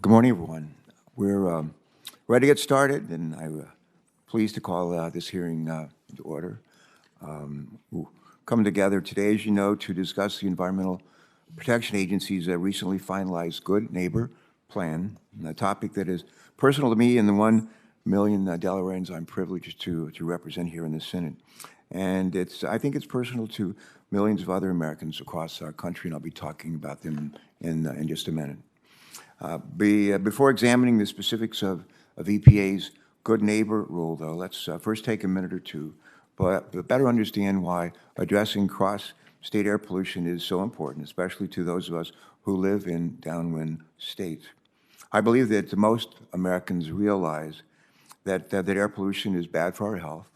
Good morning, everyone. We're ready to get started, and I'm pleased to call this hearing to order. We'll come together today, as you know, to discuss the Environmental Protection Agency's recently finalized Good Neighbor Plan, a topic that is personal to me and the 1 million Delawareans I'm privileged to represent here in the Senate. And I think it's personal to millions of other Americans across our country, and I'll be talking about them in just a minute. Before examining the specifics of EPA's Good Neighbor rule, though, let's first take a minute or two but better understand why addressing cross-state air pollution is so important, especially to those of us who live in downwind states. I believe that most Americans realize that air pollution is bad for our health,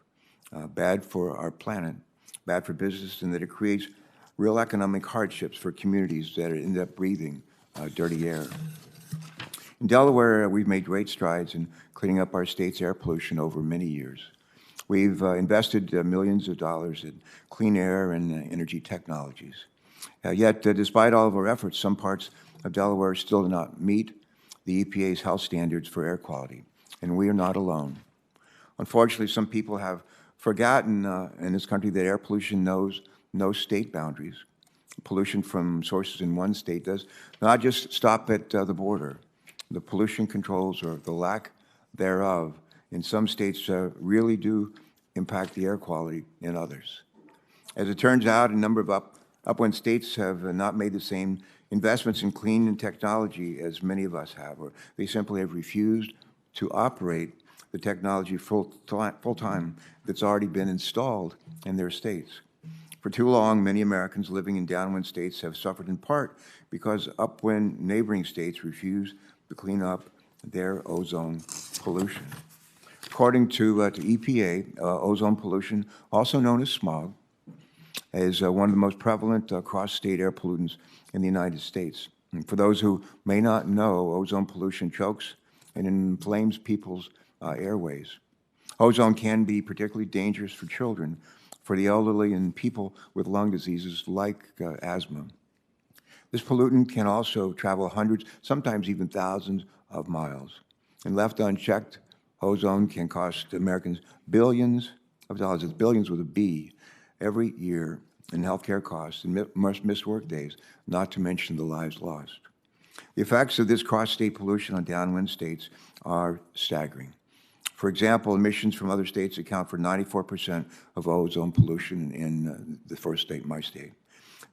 bad for our planet, bad for business, and that it creates real economic hardships for communities that end up breathing dirty air. In Delaware, we've made great strides in cleaning up our state's air pollution over many years. We've invested millions of dollars in clean air and energy technologies. Yet, despite all of our efforts, some parts of Delaware still do not meet the EPA's health standards for air quality, and we are not alone. Unfortunately, some people have forgotten in this country that air pollution knows no state boundaries. Pollution from sources in one state does not just stop at the border. The pollution controls, or the lack thereof, in some states really do impact the air quality in others. As it turns out, a number of upwind states have not made the same investments in clean technology as many of us have, or they simply have refused to operate the technology full-time that's already been installed in their states. For too long, many Americans living in downwind states have suffered in part because upwind neighboring states refuse to clean up their ozone pollution. According to EPA, ozone pollution, also known as smog, is one of the most prevalent cross-state air pollutants in the United States. And for those who may not know, ozone pollution chokes and inflames people's airways. Ozone can be particularly dangerous for children, for the elderly, and people with lung diseases like asthma. This pollutant can also travel hundreds, sometimes even thousands of miles. And left unchecked, ozone can cost Americans billions of dollars, it's billions with a B, every year in healthcare costs and missed work days, not to mention the lives lost. The effects of this cross-state pollution on downwind states are staggering. For example, emissions from other states account for 94% of ozone pollution in the first state, my state.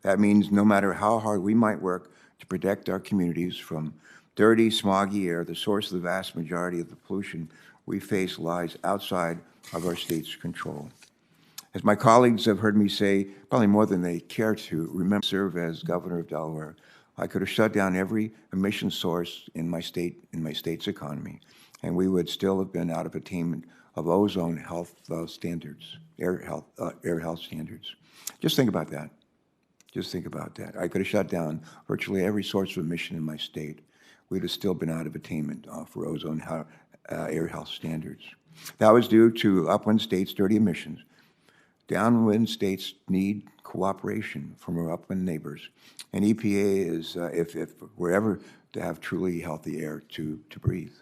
That means no matter how hard we might work to protect our communities from dirty, smoggy air, the source of the vast majority of the pollution we face lies outside of our state's control. As my colleagues have heard me say, probably more than they care to, remember, serve as governor of Delaware, I could have shut down every emission source in my state's economy, and we would still have been out of attainment of ozone health standards, air health standards. Just think about that. Just think about that. I could have shut down virtually every source of emission in my state. We'd have still been out of attainment for ozone air health standards. That was due to upwind states' dirty emissions. Downwind states need cooperation from our upwind neighbors, and EPA is, if we're ever to have truly healthy air to breathe.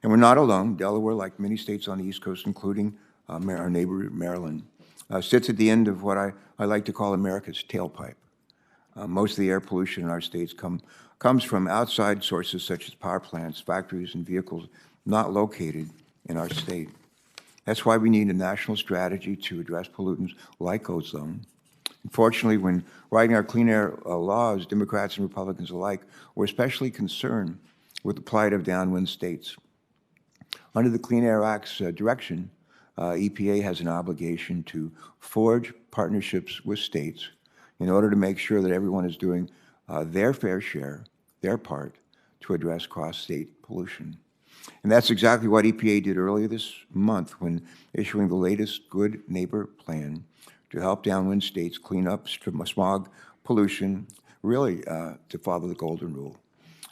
And we're not alone. Delaware, like many states on the East Coast, including our neighbor Maryland, sits at the end of what I like to call America's tailpipe. Most of the air pollution in our states comes from outside sources such as power plants, factories, and vehicles not located in our state. That's why we need a national strategy to address pollutants like ozone. Unfortunately, when writing our clean air laws, Democrats and Republicans alike were especially concerned with the plight of downwind states. Under the Clean Air Act's direction, EPA has an obligation to forge partnerships with states in order to make sure that everyone is doing their fair share, their part, to address cross-state pollution. And that's exactly what EPA did earlier this month when issuing the latest Good Neighbor Plan to help downwind states clean up smog pollution, really to follow the golden rule,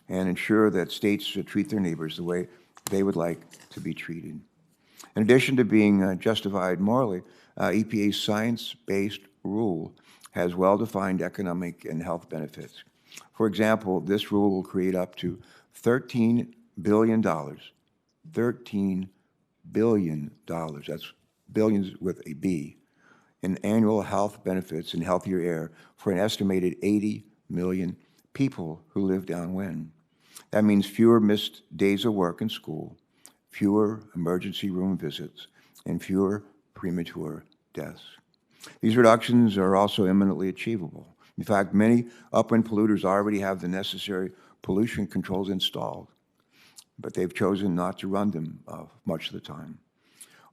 and ensure that states treat their neighbors the way they would like to be treated. In addition to being justified morally, EPA's science-based rule has well-defined economic and health benefits. For example, this rule will create up to $13 billion. $13 billion. That's billions with a B in annual health benefits and healthier air for an estimated 80 million people who live downwind. That means fewer missed days of work and school, fewer emergency room visits, and fewer premature deaths. These reductions are also eminently achievable. In fact, many upwind polluters already have the necessary pollution controls installed, but they've chosen not to run them much of the time.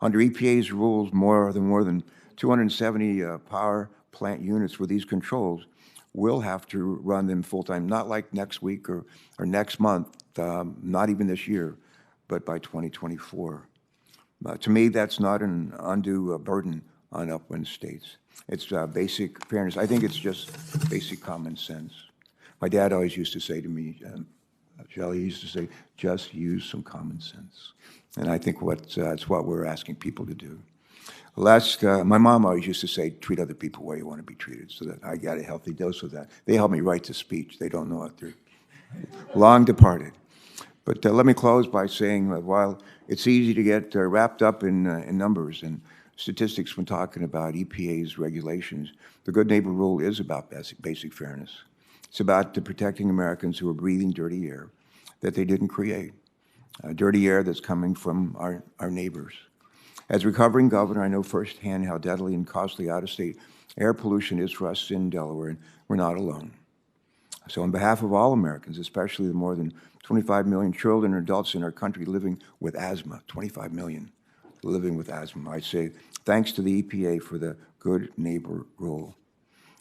Under EPA's rules, more than 270 power plant units with these controls will have to run them full-time, not like next week or next month, not even this year, but by 2024. To me, that's not an undue burden on upwind states. It's basic fairness. I think it's just basic common sense. My dad always used to say to me, Shelley used to say, just use some common sense. And I think that's what we're asking people to do. My mom always used to say, treat other people where you want to be treated, so that I got a healthy dose of that. They helped me write the speech. They don't know it. They're long departed. But let me close by saying that while it's easy to get wrapped up in numbers and statistics when talking about EPA's regulations, the Good Neighbor Rule is about basic fairness. It's about protecting Americans who are breathing dirty air that they didn't create, dirty air that's coming from our neighbors. As recovering governor, I know firsthand how deadly and costly out-of-state air pollution is for us in Delaware, and we're not alone. So on behalf of all Americans, especially the more than 25 million children and adults in our country living with asthma, 25 million living with asthma, I say thanks to the EPA for the Good Neighbor Rule.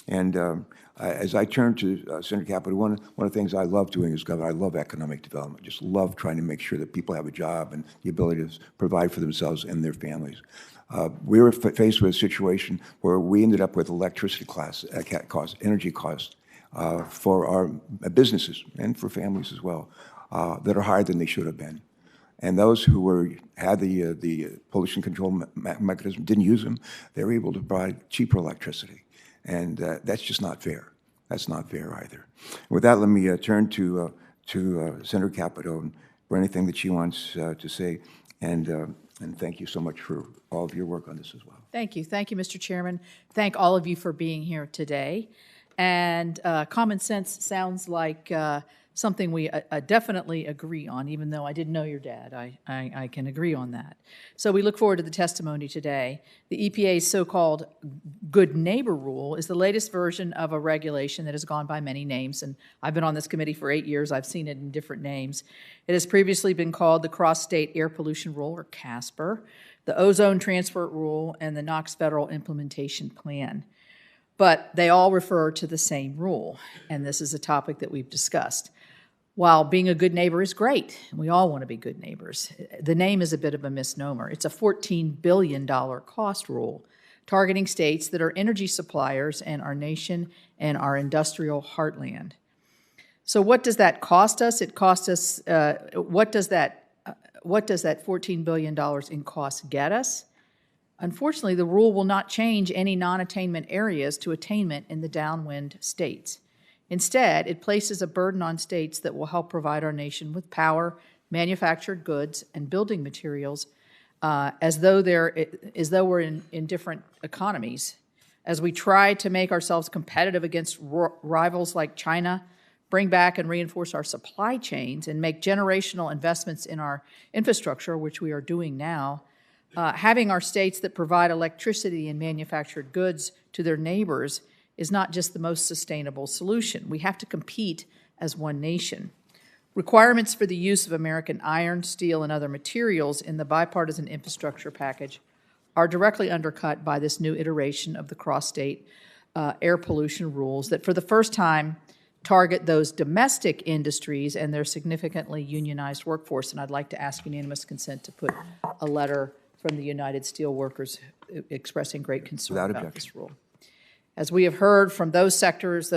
And as I turn to Senator Capito, one of the things I love doing as governor, I love economic development. Just love trying to make sure that people have a job and the ability to provide for themselves and their families. We were faced with a situation where we ended up with electricity energy costs for our businesses and for families as well that are higher than they should have been. And those who had the pollution control mechanism didn't use them. They were able to provide cheaper electricity. And that's just not fair. That's not fair either. With that, let me turn to Senator Capito for anything that she wants to say. And thank you so much for all of your work on this as well. Thank you. Thank you, Mr. Chairman. Thank all of you for being here today. And common sense sounds like something we definitely agree on, even though I didn't know your dad. I can agree on that. So we look forward to the testimony today. The EPA's so-called Good Neighbor Rule is the latest version of a regulation that has gone by many names, and I've been on this committee for 8 years. I've seen it in different names. It has previously been called the Cross-State Air Pollution Rule, or CASPR, the Ozone Transport Rule, and the NOx Federal Implementation Plan. But they all refer to the same rule, and this is a topic that we've discussed. While being a good neighbor is great, and we all want to be good neighbors, the name is a bit of a misnomer. It's a $14 billion cost rule targeting states that are energy suppliers and our nation and our industrial heartland. So what does that cost us? It costs us, what does that $14 billion in costs get us? Unfortunately, the rule will not change any non-attainment areas to attainment in the downwind states. Instead, it places a burden on states that will help provide our nation with power, manufactured goods, and building materials as though we're in different economies. As we try to make ourselves competitive against rivals like China, bring back and reinforce our supply chains, and make generational investments in our infrastructure, which we are doing now, having our states that provide electricity and manufactured goods to their neighbors is not just the most sustainable solution. We have to compete as one nation. Requirements for the use of American iron, steel, and other materials in the bipartisan infrastructure package are directly undercut by this new iteration of the cross-state air pollution rules that for the first time target those domestic industries and their significantly unionized workforce. And I'd like to ask unanimous consent to put a letter from the United Steelworkers expressing great concern about this rule. As we have heard from those sectors,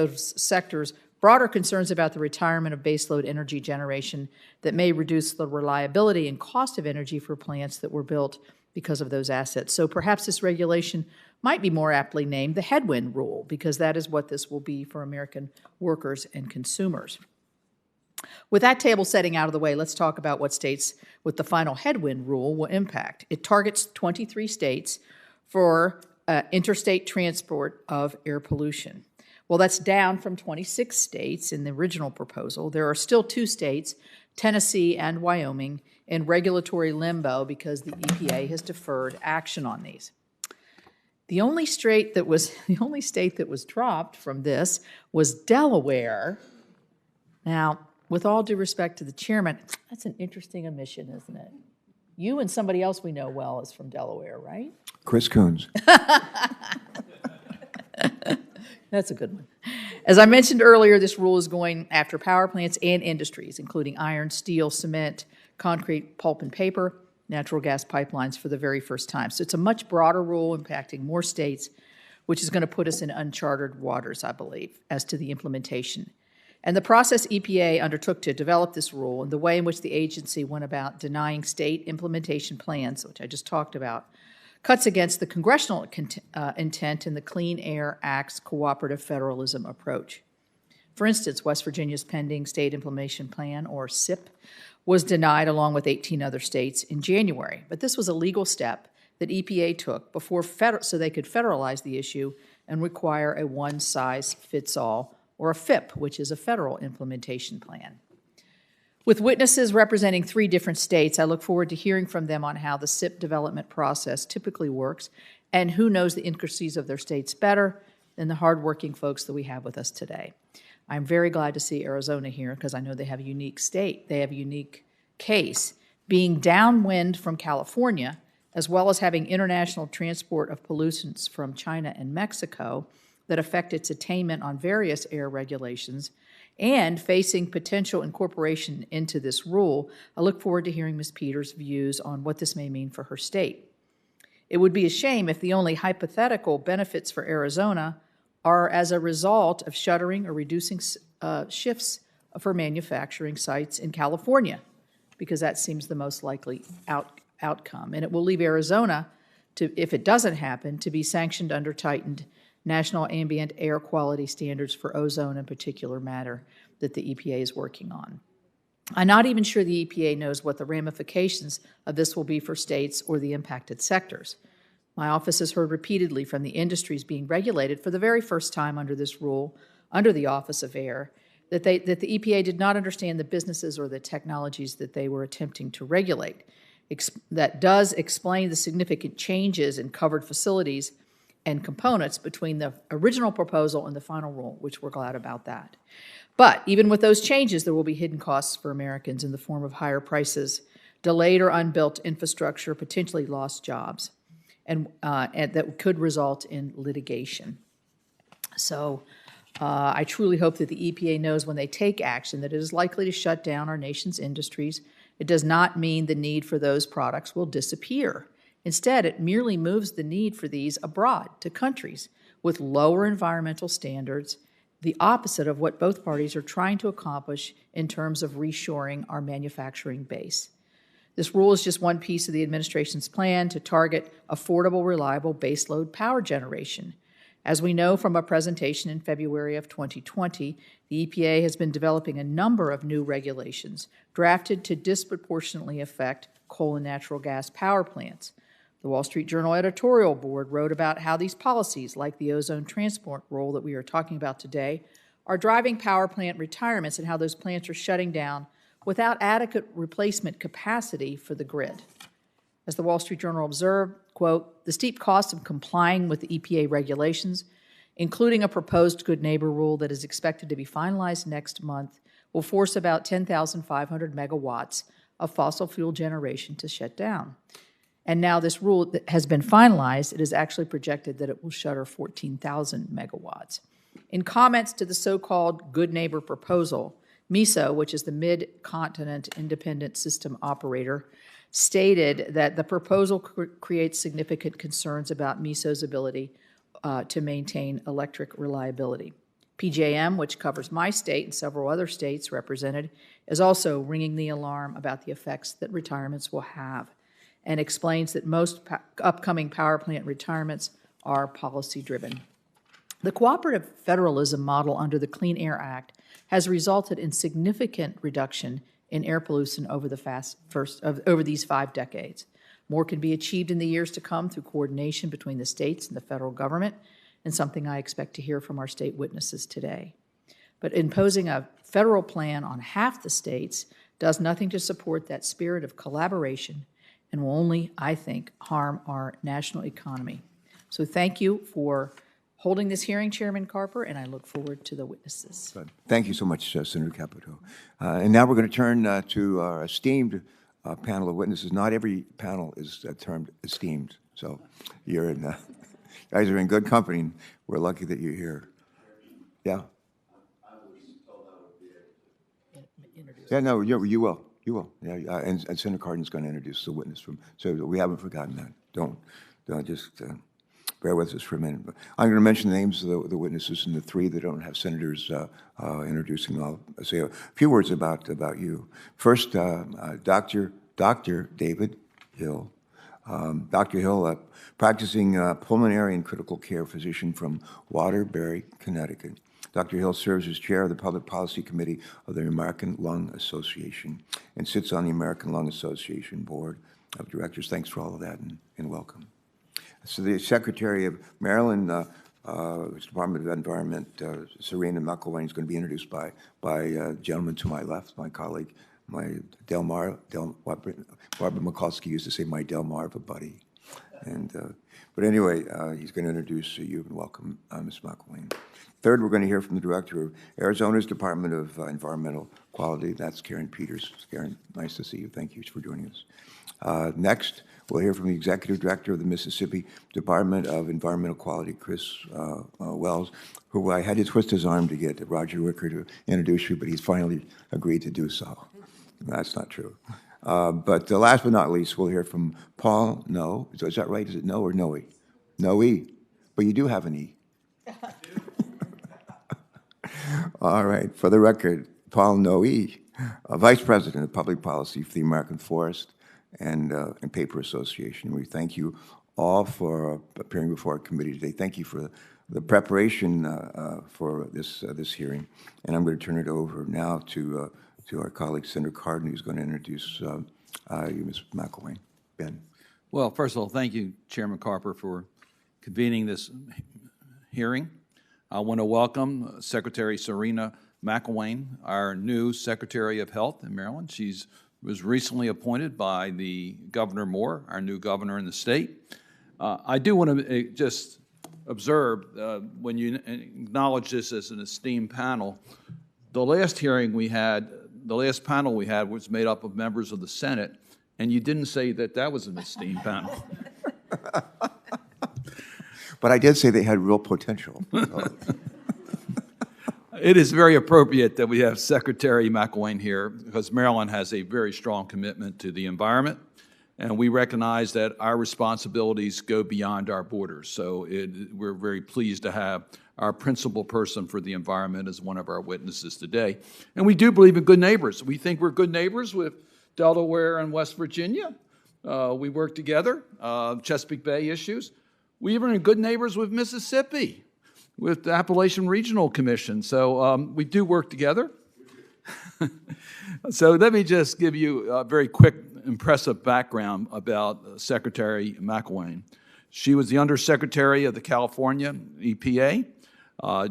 broader concerns about the retirement of baseload energy generation that may reduce the reliability and cost of energy for plants that were built because of those assets. So perhaps this regulation might be more aptly named the headwind rule, because that is what this will be for American workers and consumers. With that table setting out of the way, let's talk about what states with the final headwind rule will impact. It targets 23 states for interstate transport of air pollution. Well, that's down from 26 states in the original proposal. There are still 2 states, Tennessee and Wyoming, in regulatory limbo because the EPA has deferred action on these. The only state that was dropped from this was Delaware. Now, with all due respect to the chairman, that's an interesting omission, isn't it? You and somebody else we know well is from Delaware, right? Chris Coons. That's a good one. As I mentioned earlier, this rule is going after power plants and industries, including iron, steel, cement, concrete, pulp and paper, natural gas pipelines for the very first time. So it's a much broader rule impacting more states, which is going to put us in uncharted waters, I believe, as to the implementation. And the process EPA undertook to develop this rule and the way in which the agency went about denying state implementation plans, which I just talked about, cuts against the congressional intent in the Clean Air Act's cooperative federalism approach. For instance, West Virginia's pending state implementation plan, or SIP, was denied along with 18 other states in January. But this was a legal step that EPA took before so they could federalize the issue and require a one-size-fits-all, or a FIP, which is a federal implementation plan. With witnesses representing 3 different states, I look forward to hearing from them on how the SIP development process typically works and who knows the intricacies of their states better than the hardworking folks that we have with us today. I'm very glad to see Arizona here because I know they have a unique state. They have a unique case. Being downwind from California, as well as having international transport of pollutants from China and Mexico that affect its attainment on various air regulations, and facing potential incorporation into this rule, I look forward to hearing Ms. Peters' views on what this may mean for her state. It would be a shame if the only hypothetical benefits for Arizona are as a result of shuttering or reducing shifts for manufacturing sites in California, because that seems the most likely outcome. And it will leave Arizona, if it doesn't happen, to be sanctioned under tightened national ambient air quality standards for ozone in particular matter that the EPA is working on. I'm not even sure the EPA knows what the ramifications of this will be for states or the impacted sectors. My office has heard repeatedly from the industries being regulated for the very first time under this rule, under the Office of Air, that the EPA did not understand the businesses or the technologies that they were attempting to regulate. That does explain the significant changes in covered facilities and components between the original proposal and the final rule, which we're glad about that. But even with those changes, there will be hidden costs for Americans in the form of higher prices, delayed or unbuilt infrastructure, potentially lost jobs, and that could result in litigation. So I truly hope that the EPA knows when they take action that it is likely to shut down our nation's industries. It does not mean the need for those products will disappear. Instead, it merely moves the need for these abroad to countries with lower environmental standards, the opposite of what both parties are trying to accomplish in terms of reshoring our manufacturing base. This rule is just one piece of the administration's plan to target affordable, reliable baseload power generation. As we know from a presentation in February of 2020, the EPA has been developing a number of new regulations drafted to disproportionately affect coal and natural gas power plants. The Wall Street Journal editorial board wrote about how these policies, like the ozone transport rule that we are talking about today, are driving power plant retirements and how those plants are shutting down without adequate replacement capacity for the grid. As the Wall Street Journal observed, quote, the steep cost of complying with the EPA regulations, including a proposed good neighbor rule that is expected to be finalized next month, will force about 10,500 megawatts of fossil fuel generation to shut down. And now this rule that has been finalized, it is actually projected that it will shutter 14,000 megawatts. In comments to the so-called Good Neighbor proposal, MISO, which is the Mid-Continent Independent System Operator, stated that the proposal creates significant concerns about MISO's ability to maintain electric reliability. PJM, which covers my state and several other states represented, is also ringing the alarm about the effects that retirements will have, and explains that most upcoming power plant retirements are policy-driven. The cooperative federalism model under the Clean Air Act has resulted in significant reduction in air pollution over these 5 decades. More can be achieved in the years to come through coordination between the states and the federal government, and something I expect to hear from our state witnesses today. But imposing a federal plan on half the states does nothing to support that spirit of collaboration and will only, I think, harm our national economy. So thank you for holding this hearing, Chairman Carper, and I look forward to the witnesses. Good. Thank you so much, Senator Capito. And now we're going to turn to our esteemed panel of witnesses. Not every panel is termed esteemed, so you're in, you guys are in good company. We're lucky that you're here. Yeah. Yeah, no, you will. You will. Yeah, and Senator Cardin's going to introduce the witness from. So we haven't forgotten that. Don't just bear with us for a minute. But I'm going to mention the names of the witnesses, and the 3 that don't have senators introducing. I'll say a few words about you. First, Dr. David Hill. Dr. Hill, a practicing pulmonary and critical care physician from Waterbury, Connecticut. Dr. Hill serves as chair of the Public Policy Committee of the American Lung Association and sits on the American Lung Association Board of Directors. Thanks for all of that, and welcome. So the Secretary of Maryland Department of Environment, Serena McElwain, is going to be introduced by a gentleman to my left, my colleague, my Barbara Mikulski used to say my Delmarva buddy. But anyway, he's going to introduce you and welcome Ms. McElwain. Third, we're going to hear from the Director of Arizona's Department of Environmental Quality. That's Karen Peters. Karen, nice to see you. Thank you for joining us. Next, we'll hear from the Executive Director of the Mississippi Department of Environmental Quality, Chris Wells, who I had to twist his arm to get Roger Wicker to introduce you, but he's finally agreed to do so. That's not true. But last but not least, we'll hear from Paul Noe. Is that right? Is it Noe or Noe? Noe. But you do have an E. All right. For the record, Paul Noe, Vice President of Public Policy for the American Forest and Paper Association. We thank you all for appearing before our committee today. Thank you for the preparation for this hearing. And I'm going to turn it over now to our colleague, Senator Cardin, who's going to introduce you, Ms. McElwain. Ben. Well, first of all, thank you, Chairman Carper, for convening this hearing. I want to welcome Secretary Serena McElwain, our new Secretary of Health in Maryland. She was recently appointed by the Governor Moore, our new governor in the state. I do want to just observe, when you acknowledge this as an esteemed panel, the last panel we had was made up of members of the Senate, and you didn't say that was an esteemed panel. But I did say they had real potential. It is very appropriate that we have Secretary McElwain here because Maryland has a very strong commitment to the environment, and we recognize that our responsibilities go beyond our borders. So we're very pleased to have our principal person for the environment as one of our witnesses today. And we do believe in good neighbors. We think we're good neighbors with Delaware and West Virginia. We work together, Chesapeake Bay issues. We even are good neighbors with Mississippi, with the Appalachian Regional Commission. So we do work together. So let me just give you a very quick, impressive background about Secretary McElwain. She was the Undersecretary of the California EPA.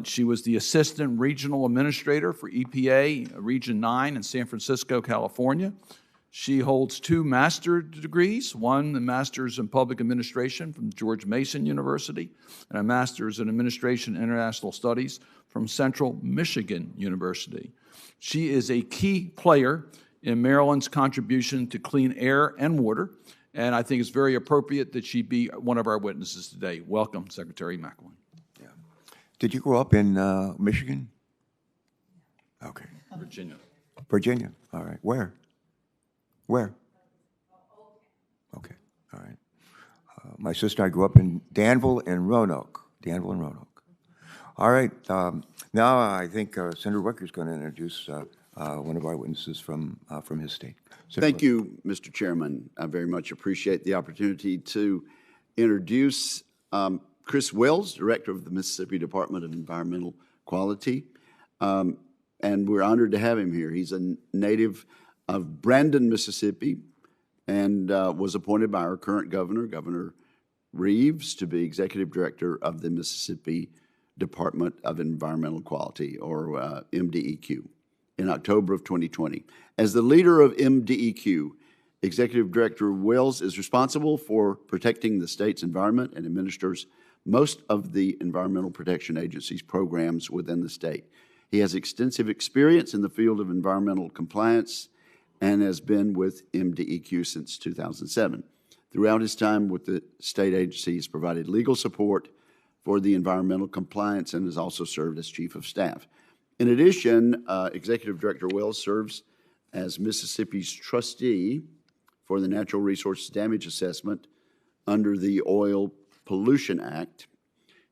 She was the Assistant Regional Administrator for EPA Region 9 in San Francisco, California. She holds 2 master's degrees, one a master's in public administration from George Mason University and a master's in administration and international studies from Central Michigan University. She is a key player in Maryland's contribution to clean air and water, and I think it's very appropriate that she be one of our witnesses today. Welcome, Secretary McElwain. Yeah. Did you grow up in Michigan? Okay. Virginia. Virginia. All right. Where? Okay. All right. My sister, I grew up in Danville and Roanoke. All right. Now I think Senator Wicker is going to introduce one of our witnesses from his state. Thank you, Mr. Chairman. I very much appreciate the opportunity to introduce Chris Wells, Director of the Mississippi Department of Environmental Quality, and we're honored to have him here. He's a native of Brandon, Mississippi, and was appointed by our current governor, Governor Reeves, to be Executive Director of the Mississippi Department of Environmental Quality, or MDEQ, in October of 2020. As the leader of MDEQ, Executive Director Wells is responsible for protecting the state's environment and administers most of the Environmental Protection Agency's programs within the state. He has extensive experience in the field of environmental compliance and has been with MDEQ since 2007. Throughout his time with the state agency, he's provided legal support for the environmental compliance and has also served as Chief of Staff. In addition, Executive Director Wells serves as Mississippi's trustee for the Natural Resources Damage Assessment under the Oil Pollution Act.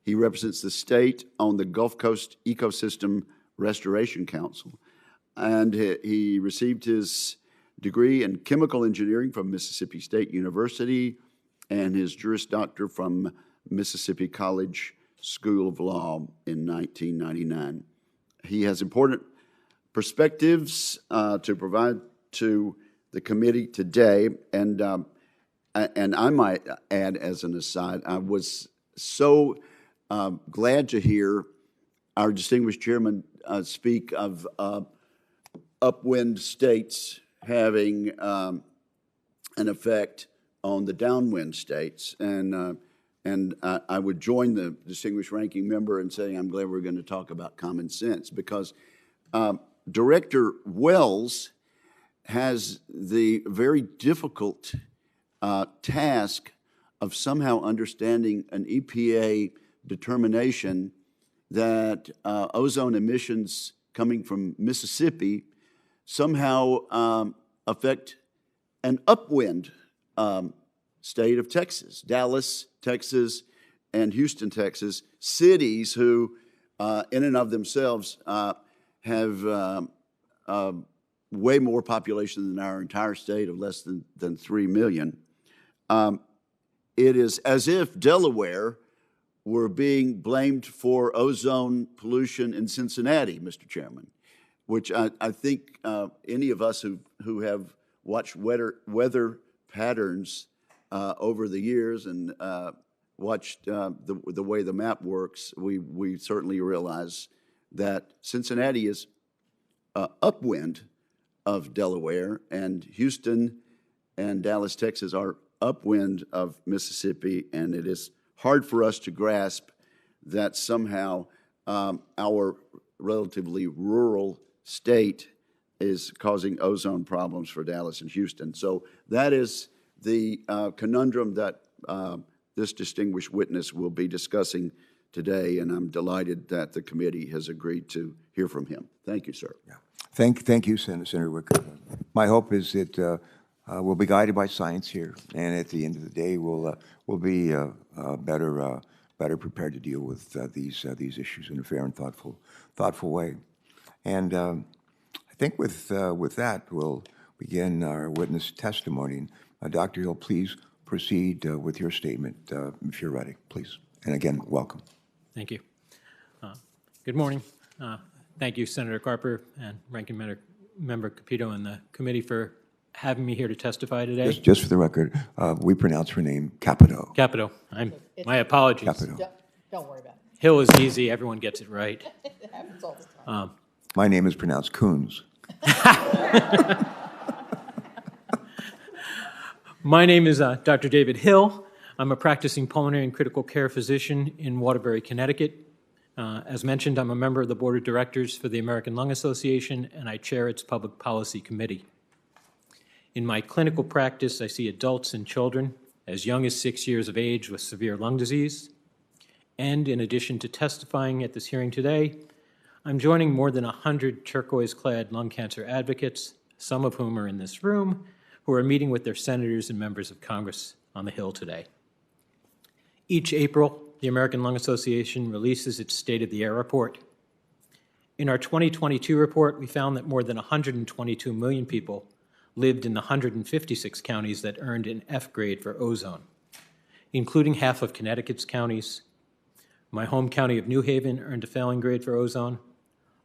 He represents the state on the Gulf Coast Ecosystem Restoration Council, and he received his degree in chemical engineering from Mississippi State University and his Juris Doctor from Mississippi College School of Law in 1999. He has important perspectives to provide to the committee today, and I might add as an aside, I was so glad to hear our distinguished chairman speak of upwind states having an effect on the downwind states, and I would join the distinguished ranking member in saying I'm glad we're going to talk about common sense, because Director Wells has the very difficult task of somehow understanding an EPA determination that ozone emissions coming from Mississippi somehow affect an upwind state of Texas, Dallas, Texas, and Houston, Texas, cities who in and of themselves have way more population than our entire state of less than 3 million. It is as if Delaware were being blamed for ozone pollution in Cincinnati, Mr. Chairman, which I think any of us who have watched weather patterns over the years and watched the way the map works, we certainly realize that Cincinnati is upwind of Delaware, and Houston and Dallas, Texas are upwind of Mississippi, and it is hard for us to grasp that somehow our relatively rural state is causing ozone problems for Dallas and Houston. So that is the conundrum that this distinguished witness will be discussing today, and I'm delighted that the committee has agreed to hear from him. Thank you, sir. Yeah. Thank you, Senator Wicker. My hope is that we'll be guided by science here, and at the end of the day, we'll be better prepared to deal with these issues in a fair and thoughtful way. And I think with that, we'll begin our witness testimony. Dr. Hill, please proceed with your statement if you're ready, please. And again, welcome. Thank you. Good morning. Thank you, Senator Carper and Ranking Member Capito and the committee for having me here to testify today. Just for the record, we pronounce her name Capito. Capito. My apologies. Capito. Don't worry about it. Hill is easy. Everyone gets it right. It happens all the time. My name is pronounced Coons. My name is Dr. David Hill. I'm a practicing pulmonary and critical care physician in Waterbury, Connecticut. As mentioned, I'm a member of the Board of Directors for the American Lung Association, and I chair its Public Policy Committee. In my clinical practice, I see adults and children as young as 6 years of age with severe lung disease. And in addition to testifying at this hearing today, I'm joining more than 100 turquoise-clad lung cancer advocates, some of whom are in this room, who are meeting with their senators and members of Congress on the Hill today. Each April, the American Lung Association releases its State of the Air report. In our 2022 report, we found that more than 122 million people lived in the 156 counties that earned an F grade for ozone, including half of Connecticut's counties, My home county of New Haven earned a failing grade for ozone.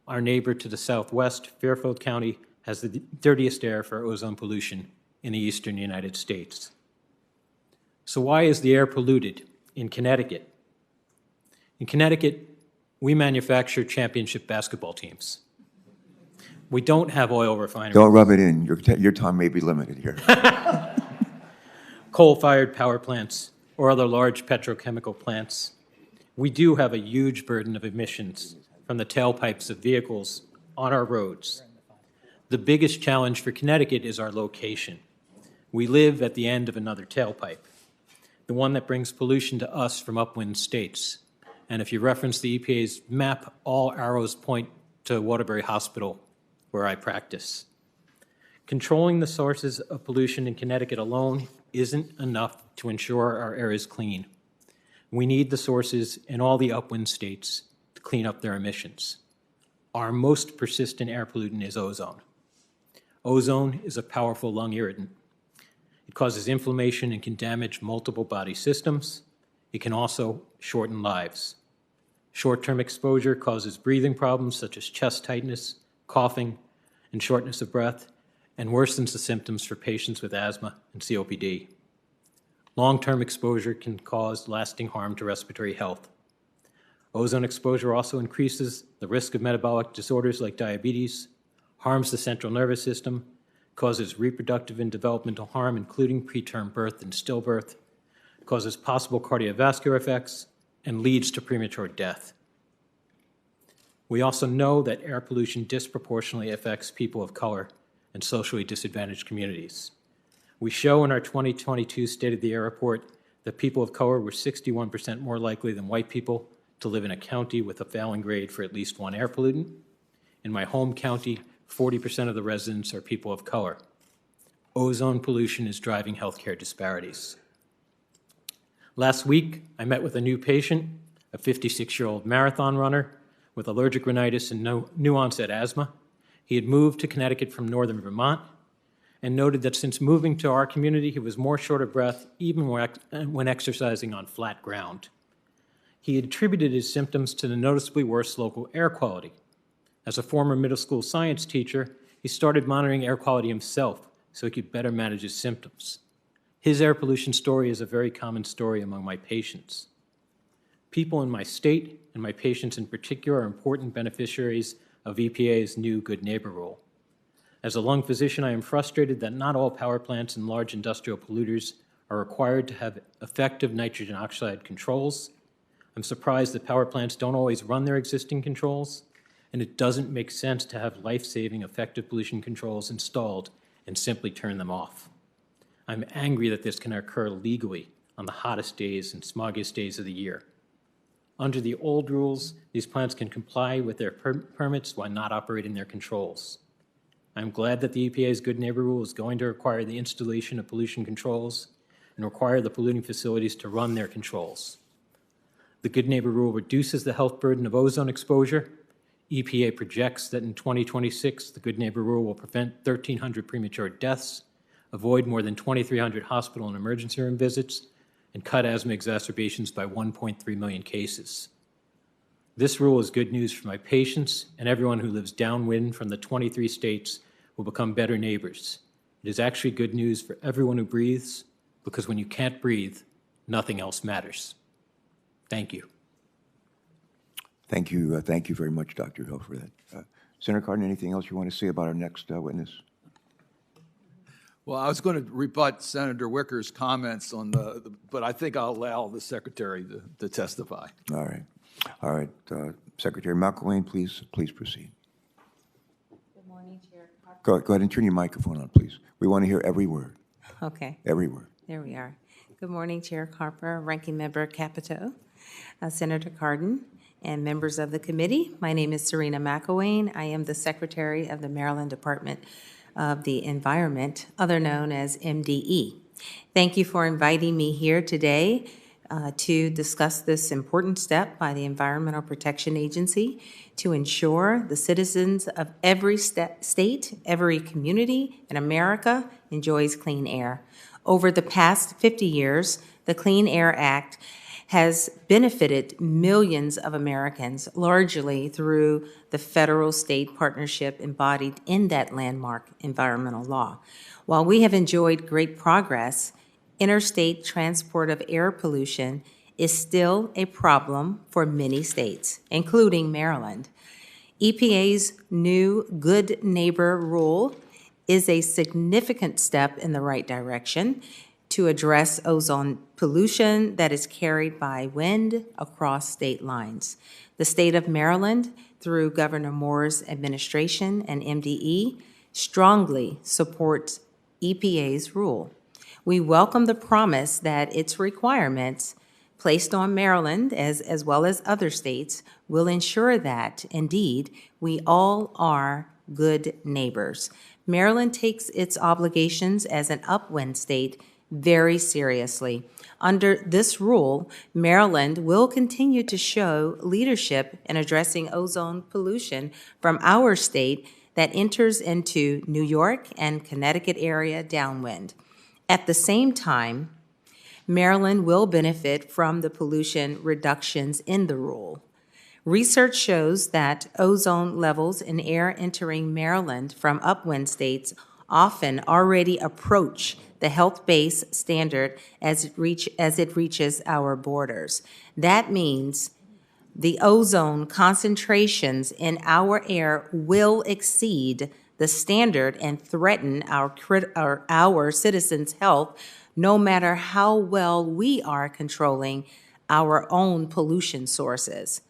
Our neighbor to the southwest, Fairfield County, has the dirtiest air for ozone pollution in the eastern United States. So why is the air polluted in Connecticut? In Connecticut, we manufacture championship basketball teams. We don't have oil refineries. Don't rub it in. Your time may be limited here. Coal-fired power plants, or other large petrochemical plants. We do have a huge burden of emissions from the tailpipes of vehicles on our roads. The biggest challenge for Connecticut is our location. We live at the end of another tailpipe, the one that brings pollution to us from upwind states. And if you reference the EPA's map, all arrows point to Waterbury Hospital, where I practice. Controlling the sources of pollution in Connecticut alone isn't enough to ensure our air is clean. We need the sources in all the upwind states to clean up their emissions. Our most persistent air pollutant is ozone. Ozone is a powerful lung irritant. It causes inflammation and can damage multiple body systems. It can also shorten lives. Short-term exposure causes breathing problems such as chest tightness, coughing, and shortness of breath, and worsens the symptoms for patients with asthma and COPD. Long-term exposure can cause lasting harm to respiratory health. Ozone exposure also increases the risk of metabolic disorders like diabetes, harms the central nervous system, causes reproductive and developmental harm, including preterm birth and stillbirth, causes possible cardiovascular effects, and leads to premature death. We also know that air pollution disproportionately affects people of color and socially disadvantaged communities. We show in our 2022 State of the Air report that people of color were 61% more likely than white people to live in a county with a failing grade for at least one air pollutant. In my home county, 40% of the residents are people of color. Ozone pollution is driving healthcare disparities. Last week, I met with a new patient, a 56-year-old marathon runner with allergic rhinitis and new onset asthma. He had moved to Connecticut from northern Vermont and noted that since moving to our community, he was more short of breath even when exercising on flat ground. He attributed his symptoms to the noticeably worse local air quality. As a former middle school science teacher, he started monitoring air quality himself so he could better manage his symptoms. His air pollution story is a very common story among my patients. People in my state, and my patients in particular, are important beneficiaries of EPA's new Good Neighbor Rule. As a lung physician, I am frustrated that not all power plants and large industrial polluters are required to have effective nitrogen oxide controls. I'm surprised that power plants don't always run their existing controls, and it doesn't make sense to have life-saving effective pollution controls installed and simply turn them off. I'm angry that this can occur legally on the hottest days and smoggiest days of the year. Under the old rules, these plants can comply with their permits while not operating their controls. I'm glad that the EPA's Good Neighbor Rule is going to require the installation of pollution controls and require the polluting facilities to run their controls. The Good Neighbor Rule reduces the health burden of ozone exposure. EPA projects that in 2026, the Good Neighbor Rule will prevent 1,300 premature deaths, avoid more than 2,300 hospital and emergency room visits, and cut asthma exacerbations by 1.3 million cases. This rule is good news for my patients, and everyone who lives downwind from the 23 states will become better neighbors. It is actually good news for everyone who breathes, because when you can't breathe, nothing else matters. Thank you. Thank you very much, Dr. Hill, for that. Senator Cardin, anything else you want to say about our next witness? Well, I was going to rebut Senator Wicker's comments on but I think I'll allow the Secretary to testify. All right. Secretary McElwain, please proceed. Good morning, Chair Carper. Go ahead and turn your microphone on, please. We want to hear every word. Okay, Every word. there we are. Good morning, Chair Carper, Ranking Member Capito, Senator Cardin, and members of the committee. My name is Serena McElwain. I am the Secretary of the Maryland Department of the Environment, other known as MDE. Thank you for inviting me here today to discuss this important step by the Environmental Protection Agency to ensure the citizens of every state, every community in America enjoys clean air. Over the past 50 years, the Clean Air Act has benefited millions of Americans, largely through the federal-state partnership embodied in that landmark environmental law. While we have enjoyed great progress, interstate transport of air pollution is still a problem for many states, including Maryland. EPA's new Good Neighbor rule is a significant step in the right direction to address ozone pollution that is carried by wind across state lines. The state of Maryland, through Governor Moore's administration and MDE, strongly supports EPA's rule. We welcome the promise that its requirements placed on Maryland, as well as other states, will ensure that, indeed, we all are good neighbors. Maryland takes its obligations as an upwind state very seriously. Under this rule, Maryland will continue to show leadership in addressing ozone pollution from our state that enters into New York and Connecticut area downwind. At the same time, Maryland will benefit from the pollution reductions in the rule. Research shows that ozone levels in air entering Maryland from upwind states often already approach the health-based standard as it reaches our borders. That means the ozone concentrations in our air will exceed the standard and threaten our citizens' health, no matter how well we are controlling our own pollution sources.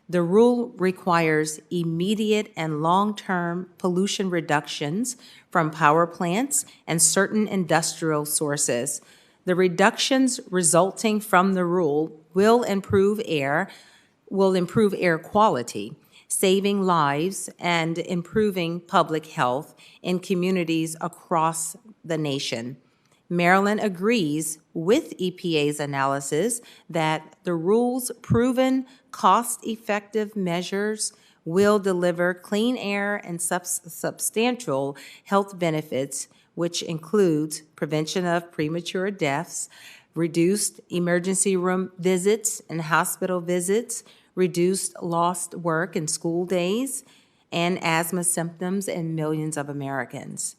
The rule requires immediate and long-term pollution reductions from power plants and certain industrial sources. The reductions resulting from the rule will improve air quality, saving lives and improving public health in communities across the nation. Maryland agrees with EPA's analysis that the rule's proven cost-effective measures will deliver clean air and substantial health benefits, which includes prevention of premature deaths, reduced emergency room visits and hospital visits, reduced lost work and school days, and asthma symptoms in millions of Americans.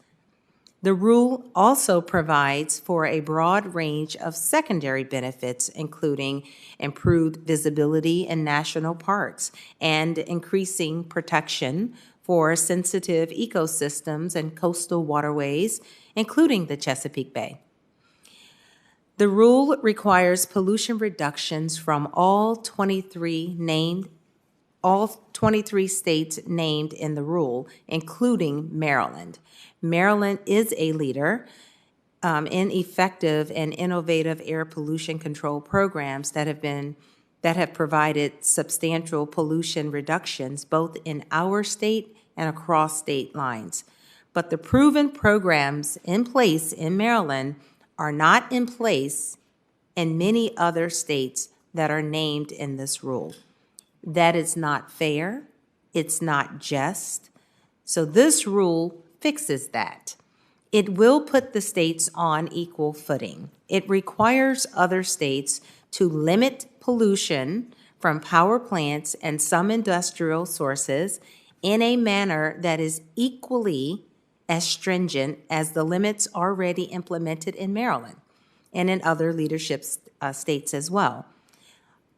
The rule also provides for a broad range of secondary benefits, including improved visibility in national parks and increasing protection for sensitive ecosystems and coastal waterways, including the Chesapeake Bay. The rule requires pollution reductions from all 23 states named in the rule, including Maryland. Maryland is a leader in effective and innovative air pollution control programs that have provided substantial pollution reductions both in our state and across state lines. But the proven programs in place in Maryland are not in place in many other states that are named in this rule. That is not fair. It's not just. So this rule fixes that. It will put the states on equal footing. It requires other states to limit pollution from power plants and some industrial sources in a manner that is equally as stringent as the limits already implemented in Maryland and in other leadership states as well.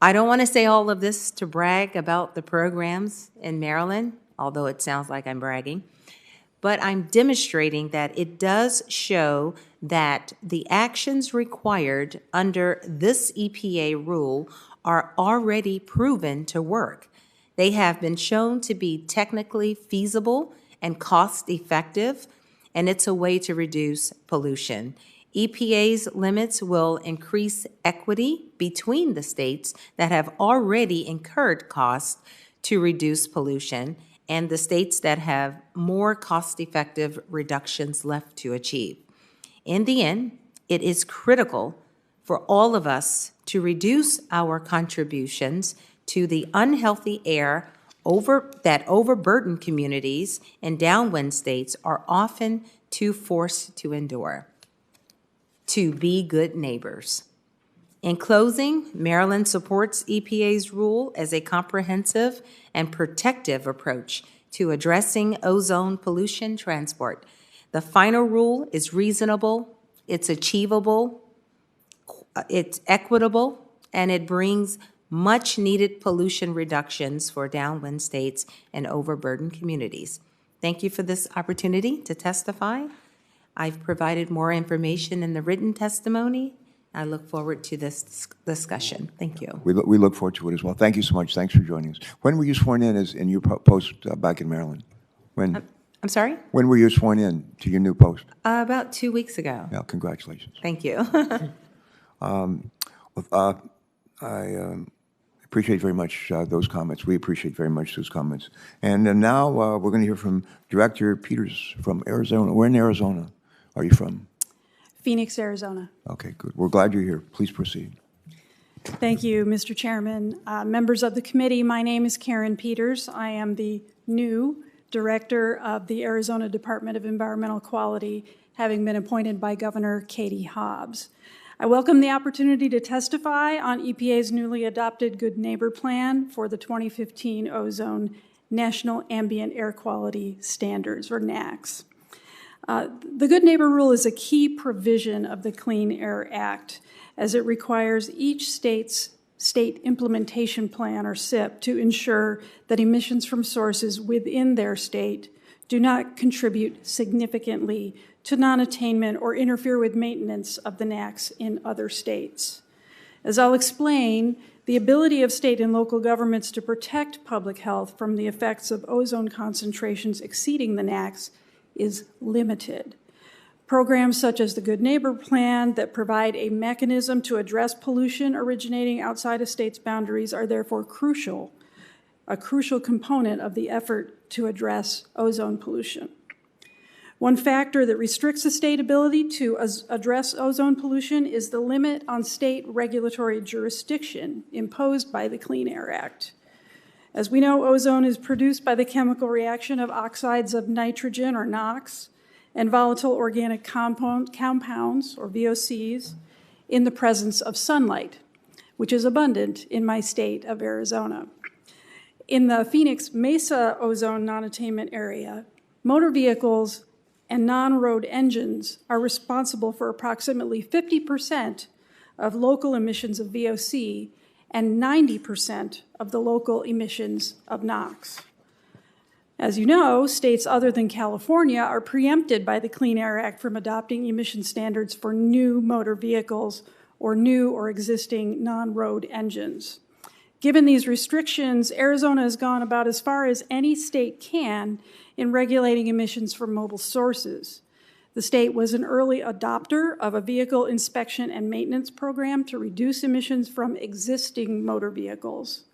I don't want to say all of this to brag about the programs in Maryland, although it sounds like I'm bragging, but I'm demonstrating that it does show that the actions required under this EPA rule are already proven to work. They have been shown to be technically feasible and cost-effective, and it's a way to reduce pollution. EPA's limits will increase equity between the states that have already incurred costs to reduce pollution and the states that have more cost-effective reductions left to achieve. In the end, it is critical for all of us to reduce our contributions to the unhealthy air that overburdened communities and downwind states are often too forced to endure. To be good neighbors. In closing, Maryland supports EPA's rule as a comprehensive and protective approach to addressing ozone pollution transport. The final rule is reasonable, it's achievable, it's equitable, and it brings much-needed pollution reductions for downwind states and overburdened communities. Thank you for this opportunity to testify. I've provided more information in the written testimony. I look forward to this discussion. Thank you. We look forward to it as well. Thank you so much. Thanks for joining us. When were you sworn in in your post back in Maryland? When? I'm sorry? When were you sworn in to your new post? About 2 weeks ago. Yeah, congratulations. Thank you. I appreciate very much those comments. We appreciate very much those comments. And now we're going to hear from Director Peters from Arizona. Where in Arizona are you from? Phoenix, Arizona. Okay, good. We're glad you're here. Please proceed. Thank you, Mr. Chairman. Members of the committee, my name is Karen Peters. I am the new Director of the Arizona Department of Environmental Quality, having been appointed by Governor Katie Hobbs. I welcome the opportunity to testify on EPA's newly adopted Good Neighbor Plan for the 2015 Ozone National Ambient Air Quality Standards, or NAAQS. The Good Neighbor Rule is a key provision of the Clean Air Act, as it requires each state's state implementation plan, or SIP, to ensure that emissions from sources within their state do not contribute significantly to non-attainment or interfere with maintenance of the NAAQS in other states. As I'll explain, the ability of state and local governments to protect public health from the effects of ozone concentrations exceeding the NAAQS is limited. Programs such as the Good Neighbor Plan that provide a mechanism to address pollution originating outside a state's boundaries are therefore a crucial component of the effort to address ozone pollution. One factor that restricts the state ability to address ozone pollution is the limit on state regulatory jurisdiction imposed by the Clean Air Act. As we know, ozone is produced by the chemical reaction of oxides of nitrogen, or NOx, and volatile organic compounds, or VOCs, in the presence of sunlight, which is abundant in my state of Arizona. In the Phoenix Mesa ozone non-attainment area, motor vehicles and non-road engines are responsible for approximately 50% of local emissions of VOC and 90% of the local emissions of NOx. As you know, states other than California are preempted by the Clean Air Act from adopting emission standards for new motor vehicles or new or existing non-road engines. Given these restrictions, Arizona has gone about as far as any state can in regulating emissions from mobile sources. The state was an early adopter of a vehicle inspection and maintenance program to reduce emissions from existing motor vehicles.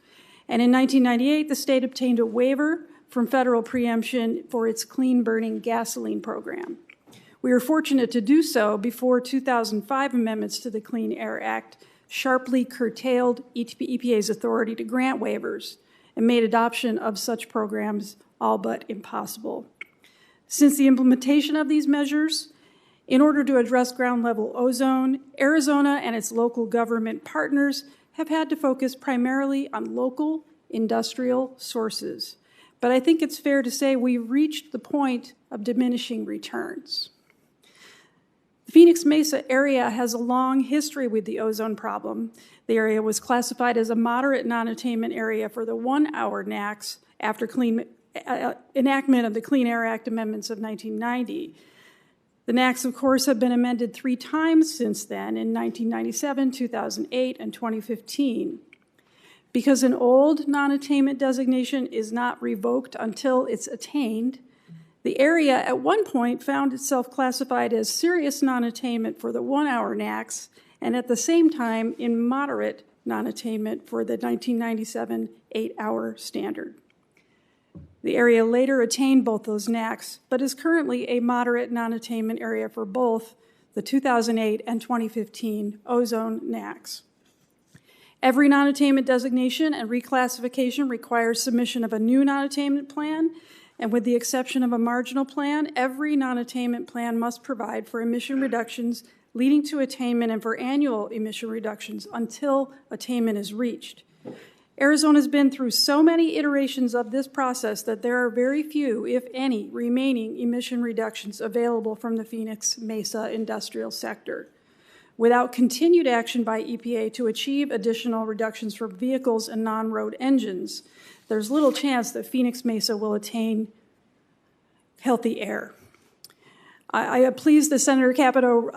And in 1998, the state obtained a waiver from federal preemption for its clean-burning gasoline program. We were fortunate to do so before 2005 amendments to the Clean Air Act sharply curtailed EPA's authority to grant waivers and made adoption of such programs all but impossible. Since the implementation of these measures, in order to address ground-level ozone, Arizona and its local government partners have had to focus primarily on local industrial sources. But I think it's fair to say we've reached the point of diminishing returns. The Phoenix Mesa area has a long history with the ozone problem. The area was classified as a moderate non-attainment area for the 1-hour NAAQS after enactment of the Clean Air Act amendments of 1990. The NAAQS, of course, have been amended 3 times since then, in 1997, 2008, and 2015. Because an old non-attainment designation is not revoked until it's attained, the area at one point found itself classified as serious non-attainment for the 1-hour NAAQS, and at the same time in moderate non-attainment for the 1997 8-hour standard. The area later attained both those NAAQS, but is currently a moderate non-attainment area for both the 2008 and 2015 ozone NAAQS. Every non-attainment designation and reclassification requires submission of a new non-attainment plan, and with the exception of a marginal plan, every non-attainment plan must provide for emission reductions leading to attainment and for annual emission reductions until attainment is reached. Arizona's been through so many iterations of this process that there are very few, if any, remaining emission reductions available from the Phoenix Mesa industrial sector. Without continued action by EPA to achieve additional reductions for vehicles and non-road engines, there's little chance that Phoenix Mesa will attain healthy air. I am pleased that Senator Capito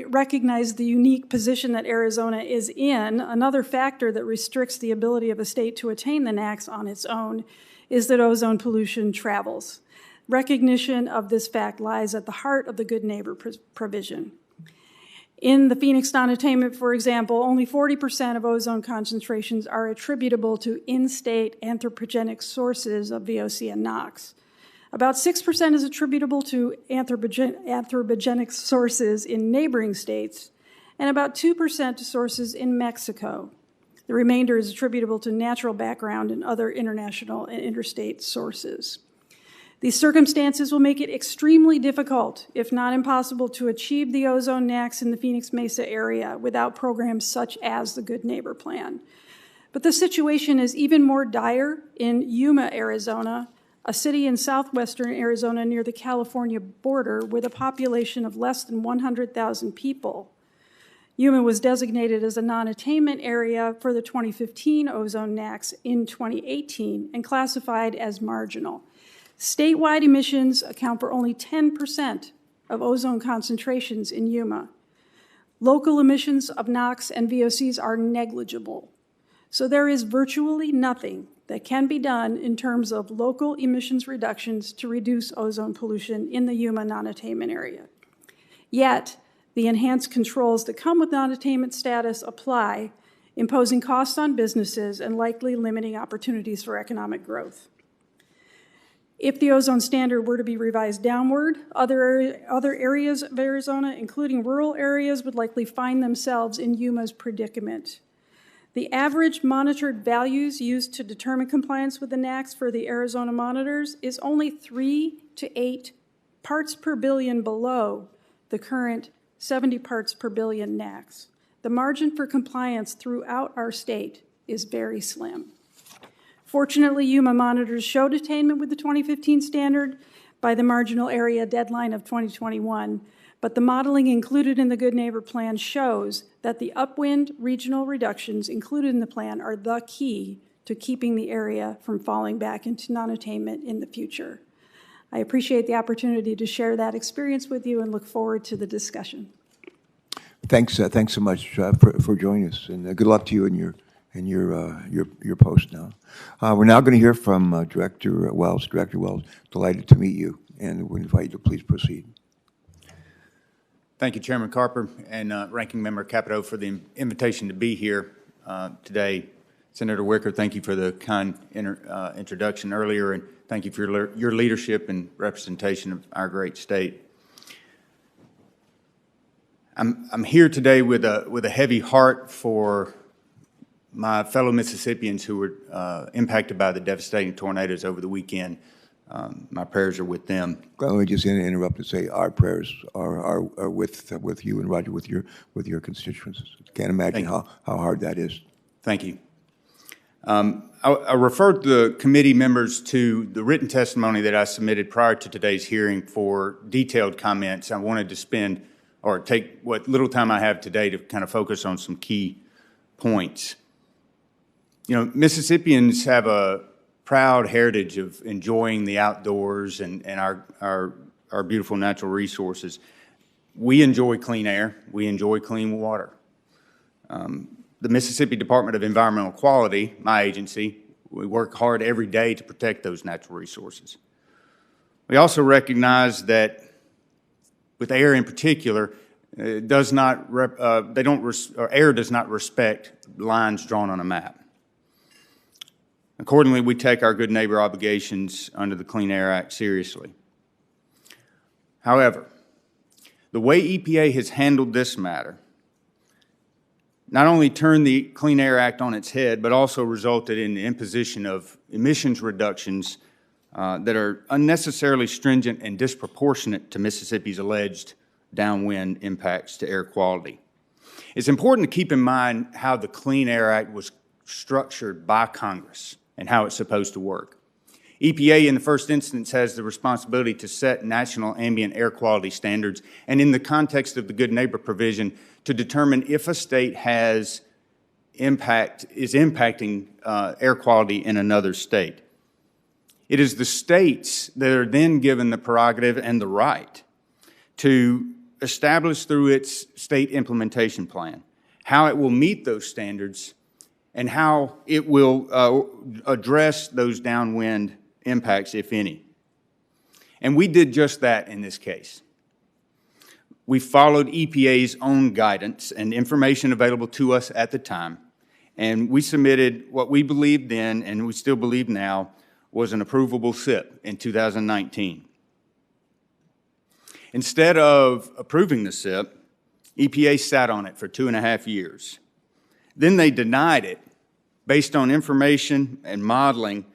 recognized the unique position that Arizona is in. Another factor that restricts the ability of a state to attain the NAAQS on its own is that ozone pollution travels. Recognition of this fact lies at the heart of the good neighbor provision. In the Phoenix non-attainment, for example, only 40% of ozone concentrations are attributable to in-state anthropogenic sources of VOC and NOx. About 6% is attributable to anthropogenic sources in neighboring states, and about 2% to sources in Mexico. The remainder is attributable to natural background and other international and interstate sources. These circumstances will make it extremely difficult, if not impossible, to achieve the ozone NAAQS in the Phoenix Mesa area without programs such as the Good Neighbor Plan. But the situation is even more dire in Yuma, Arizona, a city in southwestern Arizona near the California border with a population of less than 100,000 people. Yuma was designated as a non-attainment area for the 2015 ozone NAAQS in 2018 and classified as marginal. Statewide emissions account for only 10% of ozone concentrations in Yuma. Local emissions of NOx and VOCs are negligible. So there is virtually nothing that can be done in terms of local emissions reductions to reduce ozone pollution in the Yuma non-attainment area. Yet, the enhanced controls that come with non-attainment status apply, imposing costs on businesses and likely limiting opportunities for economic growth. If the ozone standard were to be revised downward, other areas of Arizona, including rural areas, would likely find themselves in Yuma's predicament. The average monitored values used to determine compliance with the NAAQS for the Arizona monitors is only 3 to 8 parts per billion below the current 70 parts per billion NAAQS. The margin for compliance throughout our state is very slim. Fortunately, Yuma monitors showed attainment with the 2015 standard by the marginal area deadline of 2021, but the modeling included in the Good Neighbor Plan shows that the upwind regional reductions included in the plan are the key to keeping the area from falling back into non-attainment in the future. I appreciate the opportunity to share that experience with you and look forward to the discussion. Thanks so much for joining us, and good luck to you in your post now. We're now going to hear from Director Wells. Director Wells, delighted to meet you, and we invite you to please proceed. Thank you, Chairman Carper and Ranking Member Capito, for the invitation to be here today. Senator Wicker, thank you for the kind introduction earlier, and thank you for your leadership and representation of our great state. I'm here today with a heavy heart for my fellow Mississippians who were impacted by the devastating tornadoes over the weekend. My prayers are with them. Let me just interrupt to say our prayers are with you and Roger, with your constituents. Can't imagine how hard that is. Thank you. I referred the committee members to the written testimony that I submitted prior to today's hearing for detailed comments. I wanted to take what little time I have today to kind of focus on some key points. You know, Mississippians have a proud heritage of enjoying the outdoors and our beautiful natural resources. We enjoy clean air. We enjoy clean water. The Mississippi Department of Environmental Quality, my agency, we work hard every day to protect those natural resources. We also recognize that with air in particular, air does not respect lines drawn on a map. Accordingly, we take our good neighbor obligations under the Clean Air Act seriously. However, the way EPA has handled this matter not only turned the Clean Air Act on its head, but also resulted in the imposition of emissions reductions that are unnecessarily stringent and disproportionate to Mississippi's alleged downwind impacts to air quality. It's important to keep in mind how the Clean Air Act was structured by Congress and how it's supposed to work. EPA, in the first instance, has the responsibility to set national ambient air quality standards, and in the context of the Good Neighbor provision, to determine if a state is impacting air quality in another state. It is the states that are then given the prerogative and the right to establish through its state implementation plan how it will meet those standards and how it will address those downwind impacts, if any. And we did just that in this case. We followed EPA's own guidance and information available to us at the time, and we submitted what we believed then, and we still believe now, was an approvable SIP in 2019. Instead of approving the SIP, EPA sat on it for 2.5 years. Then they denied it based on information and modeling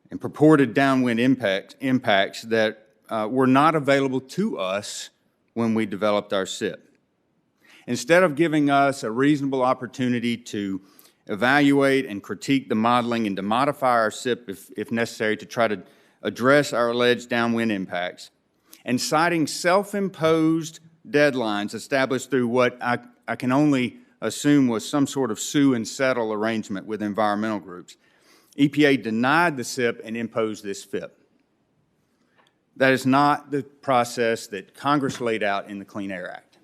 and purported downwind impacts that were not available to us when we developed our SIP. Instead of giving us a reasonable opportunity to evaluate and critique the modeling and to modify our SIP if necessary to try to address our alleged downwind impacts, and citing self-imposed deadlines established through what I can only assume was some sort of sue and settle arrangement with environmental groups, EPA denied the SIP and imposed this FIP. That is not the process that Congress laid out in the Clean Air Act.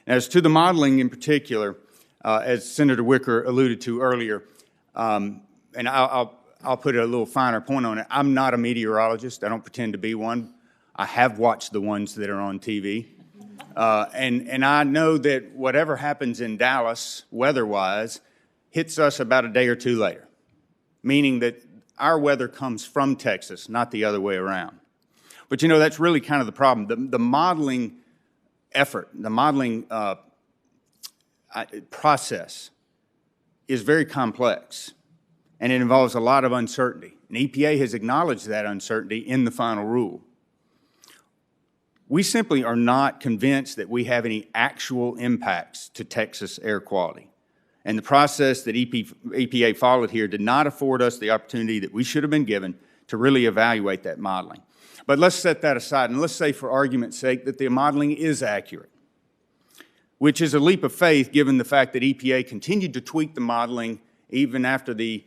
As to the modeling in particular, as Senator Wicker alluded to earlier, and I'll put a little finer point on it, I'm not a meteorologist. I don't pretend to be one. I have watched the ones that are on TV. And I know that whatever happens in Dallas, weather-wise, hits us about a day or two later, meaning that our weather comes from Texas, not the other way around. But you know, that's really kind of the problem. The modeling effort, the modeling process is very complex, and it involves a lot of uncertainty. And EPA has acknowledged that uncertainty in the final rule. We simply are not convinced that we have any actual impacts to Texas air quality. And the process that EPA followed here did not afford us the opportunity that we should have been given to really evaluate that modeling. But let's set that aside, and let's say for argument's sake that the modeling is accurate, which is a leap of faith given the fact that EPA continued to tweak the modeling even after the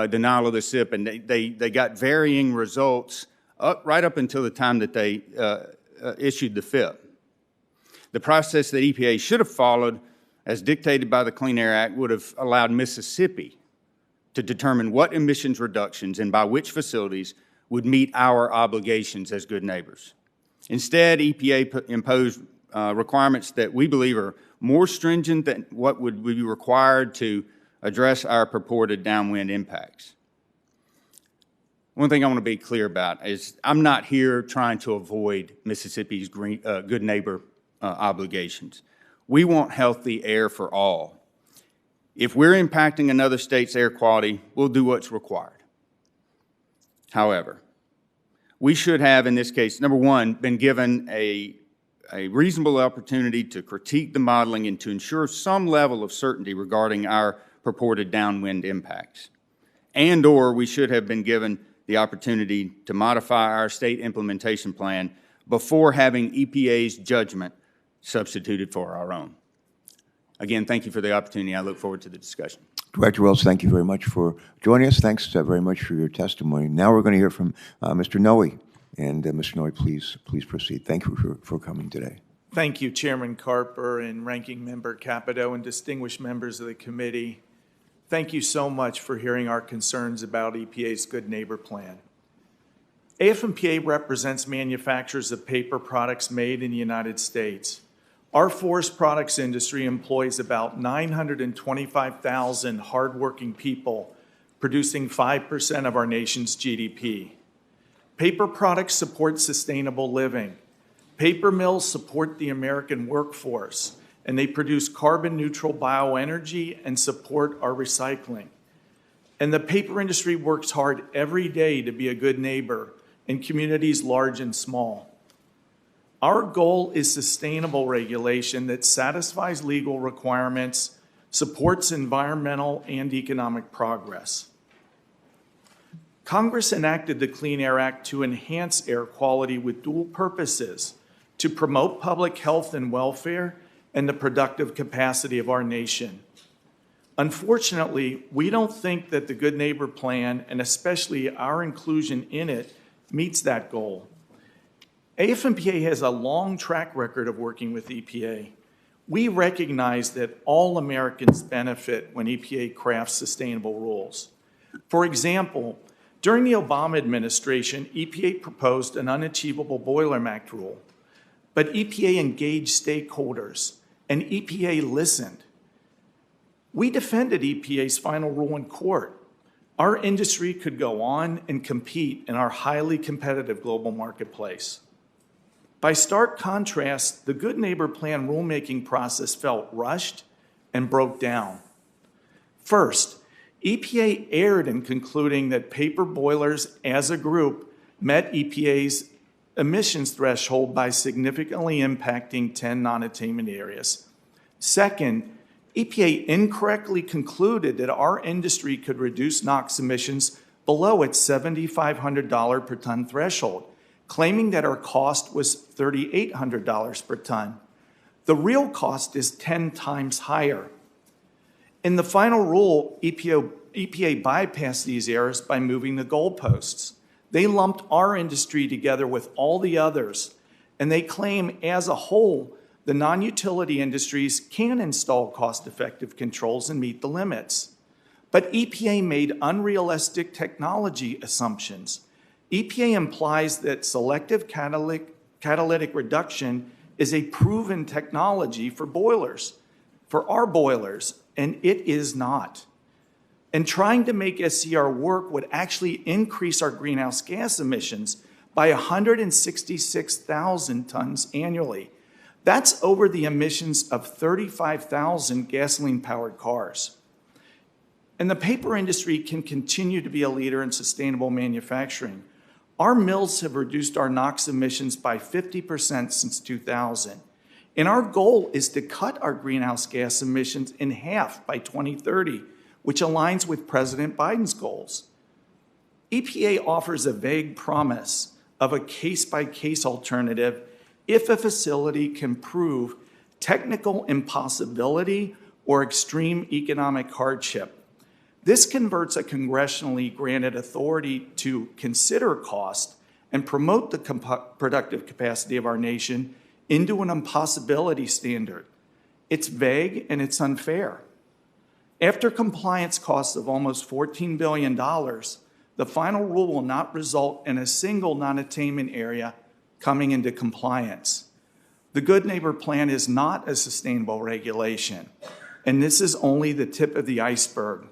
denial of the SIP, and they got varying results right up until the time that they issued the FIP. The process that EPA should have followed, as dictated by the Clean Air Act, would have allowed Mississippi to determine what emissions reductions and by which facilities would meet our obligations as good neighbors. Instead, EPA imposed requirements that we believe are more stringent than what would be required to address our purported downwind impacts. One thing I want to be clear about is I'm not here trying to avoid Mississippi's good neighbor obligations. We want healthy air for all. If we're impacting another state's air quality, we'll do what's required. However, we should have, in this case, number one, been given a reasonable opportunity to critique the modeling and to ensure some level of certainty regarding our purported downwind impacts. And/or we should have been given the opportunity to modify our state implementation plan before having EPA's judgment substituted for our own. Again, thank you for the opportunity. I look forward to the discussion. Director Wells, thank you very much for joining us. Thanks very much for your testimony. Now we're going to hear from Mr. Noe. And Mr. Noe, please proceed. Thank you for coming today. Thank you, Chairman Carper and Ranking Member Capito and distinguished members of the committee. Thank you so much for hearing our concerns about EPA's Good Neighbor Plan. AF&PA represents manufacturers of paper products made in the United States. Our forest products industry employs about 925,000 hardworking people, producing 5% of our nation's GDP. Paper products support sustainable living. Paper mills support the American workforce, and they produce carbon-neutral bioenergy and support our recycling. And the paper industry works hard every day to be a good neighbor in communities large and small. Our goal is sustainable regulation that satisfies legal requirements, supports environmental and economic progress. Congress enacted the Clean Air Act to enhance air quality with dual purposes: to promote public health and welfare and the productive capacity of our nation. Unfortunately, we don't think that the Good Neighbor Plan, and especially our inclusion in it, meets that goal. AF&PA has a long track record of working with EPA. We recognize that all Americans benefit when EPA crafts sustainable rules. For example, during the Obama administration, EPA proposed an unachievable Boiler Act rule, but EPA engaged stakeholders, and EPA listened. We defended EPA's final rule in court. Our industry could go on and compete in our highly competitive global marketplace. By stark contrast, the Good Neighbor Plan rulemaking process felt rushed and broke down. First, EPA erred in concluding that paper boilers as a group met EPA's emissions threshold by significantly impacting 10 non-attainment areas. Second, EPA incorrectly concluded that our industry could reduce NOx emissions below its $7,500 per ton threshold, claiming that our cost was $3,800 per ton. The real cost is 10 times higher. In the final rule, EPA bypassed these errors by moving the goalposts. They lumped our industry together with all the others, and they claim as a whole the non-utility industries can install cost-effective controls and meet the limits. But EPA made unrealistic technology assumptions. EPA implies that selective catalytic reduction is a proven technology for boilers, for our boilers, and it is not. And trying to make SCR work would actually increase our greenhouse gas emissions by 166,000 tons annually. That's over the emissions of 35,000 gasoline-powered cars. And the paper industry can continue to be a leader in sustainable manufacturing. Our mills have reduced our NOx emissions by 50% since 2000. And our goal is to cut our greenhouse gas emissions in half by 2030, which aligns with President Biden's goals. EPA offers a vague promise of a case-by-case alternative if a facility can prove technical impossibility or extreme economic hardship. This converts a congressionally granted authority to consider cost and promote the productive capacity of our nation into an impossibility standard. It's vague and it's unfair. After compliance costs of almost $14 billion, the final rule will not result in a single non-attainment area coming into compliance. The Good Neighbor Plan is not a sustainable regulation, and this is only the tip of the iceberg.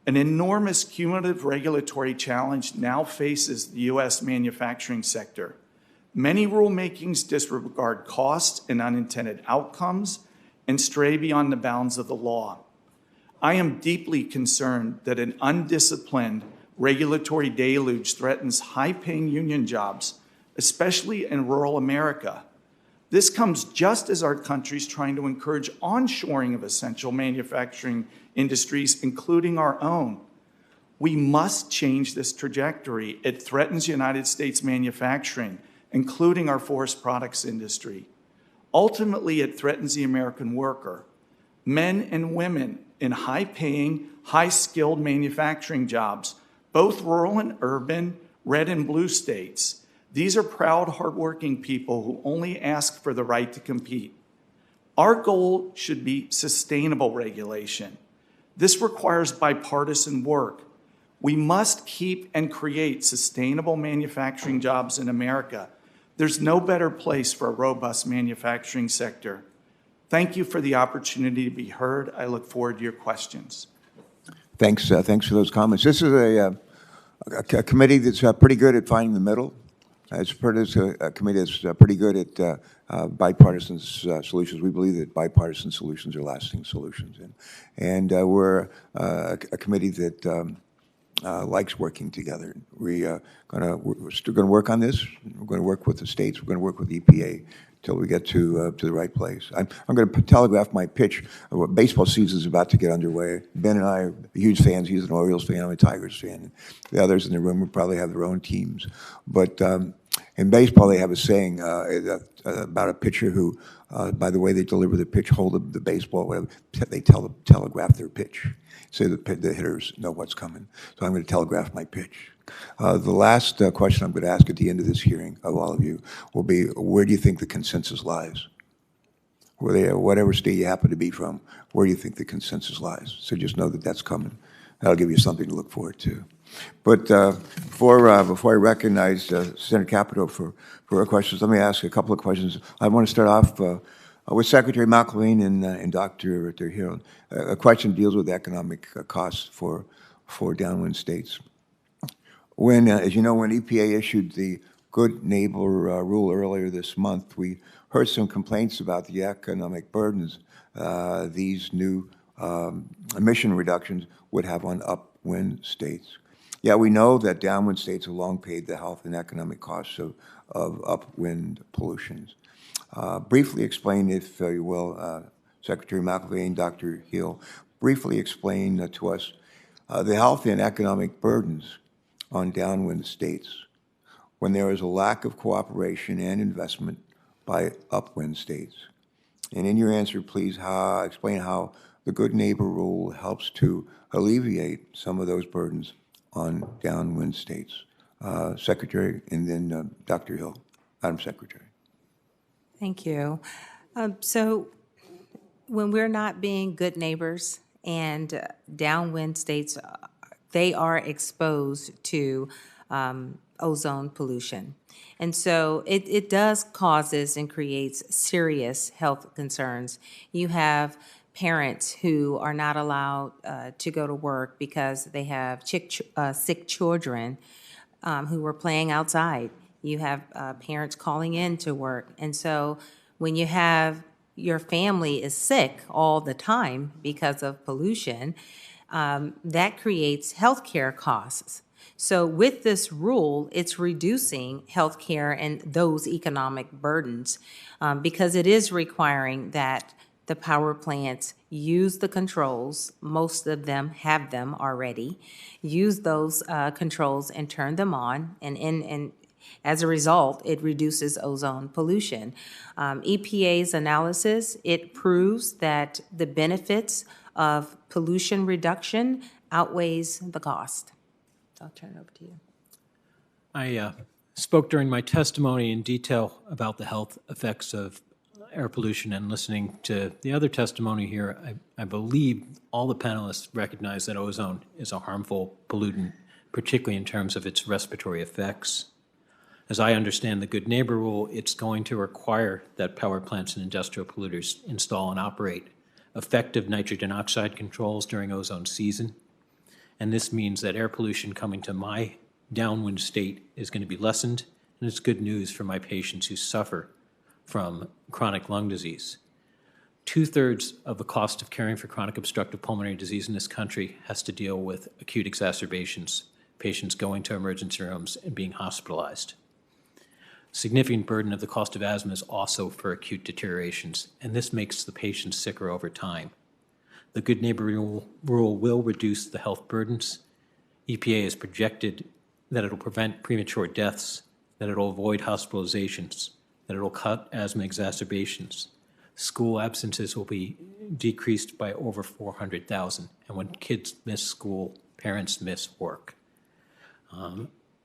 An enormous cumulative regulatory challenge now faces the U.S. manufacturing sector. Many rulemakings disregard costs and unintended outcomes and stray beyond the bounds of the law. I am deeply concerned that an undisciplined regulatory deluge threatens high-paying union jobs, especially in rural America. This comes just as our country is trying to encourage onshoring of essential manufacturing industries, including our own. We must change this trajectory. It threatens United States manufacturing, including our forest products industry. Ultimately, it threatens the American worker. Men and women in high-paying, high-skilled manufacturing jobs, both rural and urban, red and blue states. These are proud, hardworking people who only ask for the right to compete. Our goal should be sustainable regulation. This requires bipartisan work. We must keep and create sustainable manufacturing jobs in America. There's no better place for a robust manufacturing sector. Thank you for the opportunity to be heard. I look forward to your questions. Thanks for those comments. This is a committee that's pretty good at finding the middle. It's a committee that's pretty good at bipartisan solutions. We believe that bipartisan solutions are lasting solutions. And we're a committee that likes working together. We're still going to work on this. We're going to work with the states. We're going to work with EPA until we get to the right place. I'm going to telegraph my pitch. Baseball season is about to get underway. Ben and I are huge fans. He's an Orioles fan. I'm a Tigers fan. The others in the room will probably have their own teams. But in baseball, they have a saying about a pitcher who, by the way they deliver the pitch, hold the baseball, whatever, they telegraph their pitch, so the hitters know what's coming. So I'm going to telegraph my pitch. The last question I'm going to ask at the end of this hearing of all of you will be, where do you think the consensus lies? Whatever state you happen to be from, where do you think the consensus lies? So just know that that's coming. That'll give you something to look forward to. But before I recognize Senator Capito for her questions, let me ask a couple of questions. I want to start off with Secretary McElwain and Dr. Hill. A question deals with economic costs for downwind states. When, as you know, when EPA issued the Good Neighbor rule earlier this month, we heard some complaints about the economic burdens these new emission reductions would have on upwind states. Yeah, we know that downwind states have long paid the health and economic costs of upwind pollutions. Briefly explain, if you will, Secretary McElwain, Dr. Hill, briefly explain to us the health and economic burdens on downwind states when there is a lack of cooperation and investment by upwind states. And in your answer, please explain how the Good Neighbor rule helps to alleviate some of those burdens on downwind states. Secretary, and then Dr. Hill. Madam Secretary. Thank you. So when we're not being good neighbors and downwind states, they are exposed to ozone pollution. And so it does causes and creates serious health concerns. You have parents who are not allowed to go to work because they have sick children who were playing outside. You have parents calling in to work. And so when you have your family is sick all the time because of pollution, that creates healthcare costs. So with this rule, it's reducing healthcare and those economic burdens because it is requiring that the power plants use the controls. Most of them have them already. Use those controls and turn them on, and as a result, it reduces ozone pollution. EPA's analysis, it proves that the benefits of pollution reduction outweighs the cost. So I'll turn it over to you. I spoke during my testimony in detail about the health effects of air pollution, and listening to the other testimony here, I believe all the panelists recognize that ozone is a harmful pollutant, particularly in terms of its respiratory effects. As I understand the Good Neighbor rule, it's going to require that power plants and industrial polluters install and operate effective nitrogen oxide controls during ozone season. And this means that air pollution coming to my downwind state is going to be lessened, and it's good news for my patients who suffer from chronic lung disease. 2/3 of the cost of caring for chronic obstructive pulmonary disease in this country has to deal with acute exacerbations, patients going to emergency rooms and being hospitalized. Significant burden of the cost of asthma is also for acute deteriorations, and this makes the patients sicker over time. The Good Neighbor rule will reduce the health burdens. EPA has projected that it'll prevent premature deaths, that it'll avoid hospitalizations, that it'll cut asthma exacerbations. School absences will be decreased by over 400,000, and when kids miss school, parents miss work.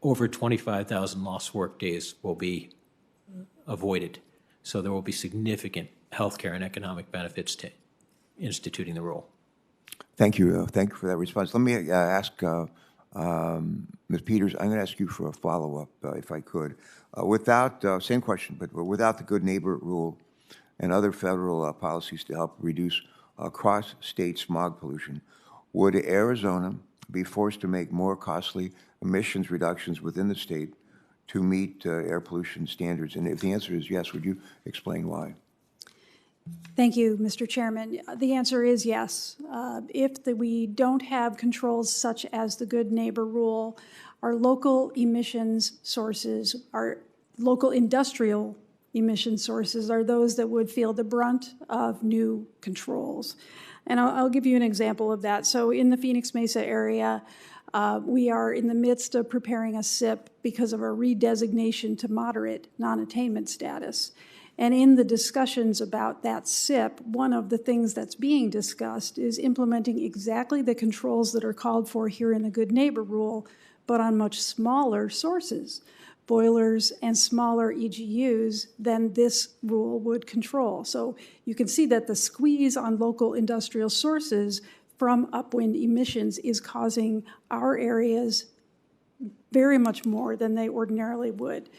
Over 25,000 lost work days will be avoided. So there will be significant healthcare and economic benefits to instituting the rule. Thank you. Thank you for that response. Let me ask Ms. Peters, I'm going to ask you for a follow-up, if I could. Same question, but without the Good Neighbor rule and other federal policies to help reduce cross-state smog pollution, would Arizona be forced to make more costly emissions reductions within the state to meet air pollution standards? And if the answer is yes, would you explain why? Thank you, Mr. Chairman. The answer is yes. If we don't have controls such as the Good Neighbor Rule, our local emissions sources, our local industrial emission sources are those that would feel the brunt of new controls. And I'll give you an example of that. So in the Phoenix Mesa area, we are in the midst of preparing a SIP because of our redesignation to moderate non-attainment status. And in the discussions about that SIP, one of the things that's being discussed is implementing exactly the controls that are called for here in the Good Neighbor Rule, but on much smaller sources, boilers and smaller EGUs than this rule would control. So you can see that the squeeze on local industrial sources from upwind emissions is causing our areas very much more than they ordinarily would.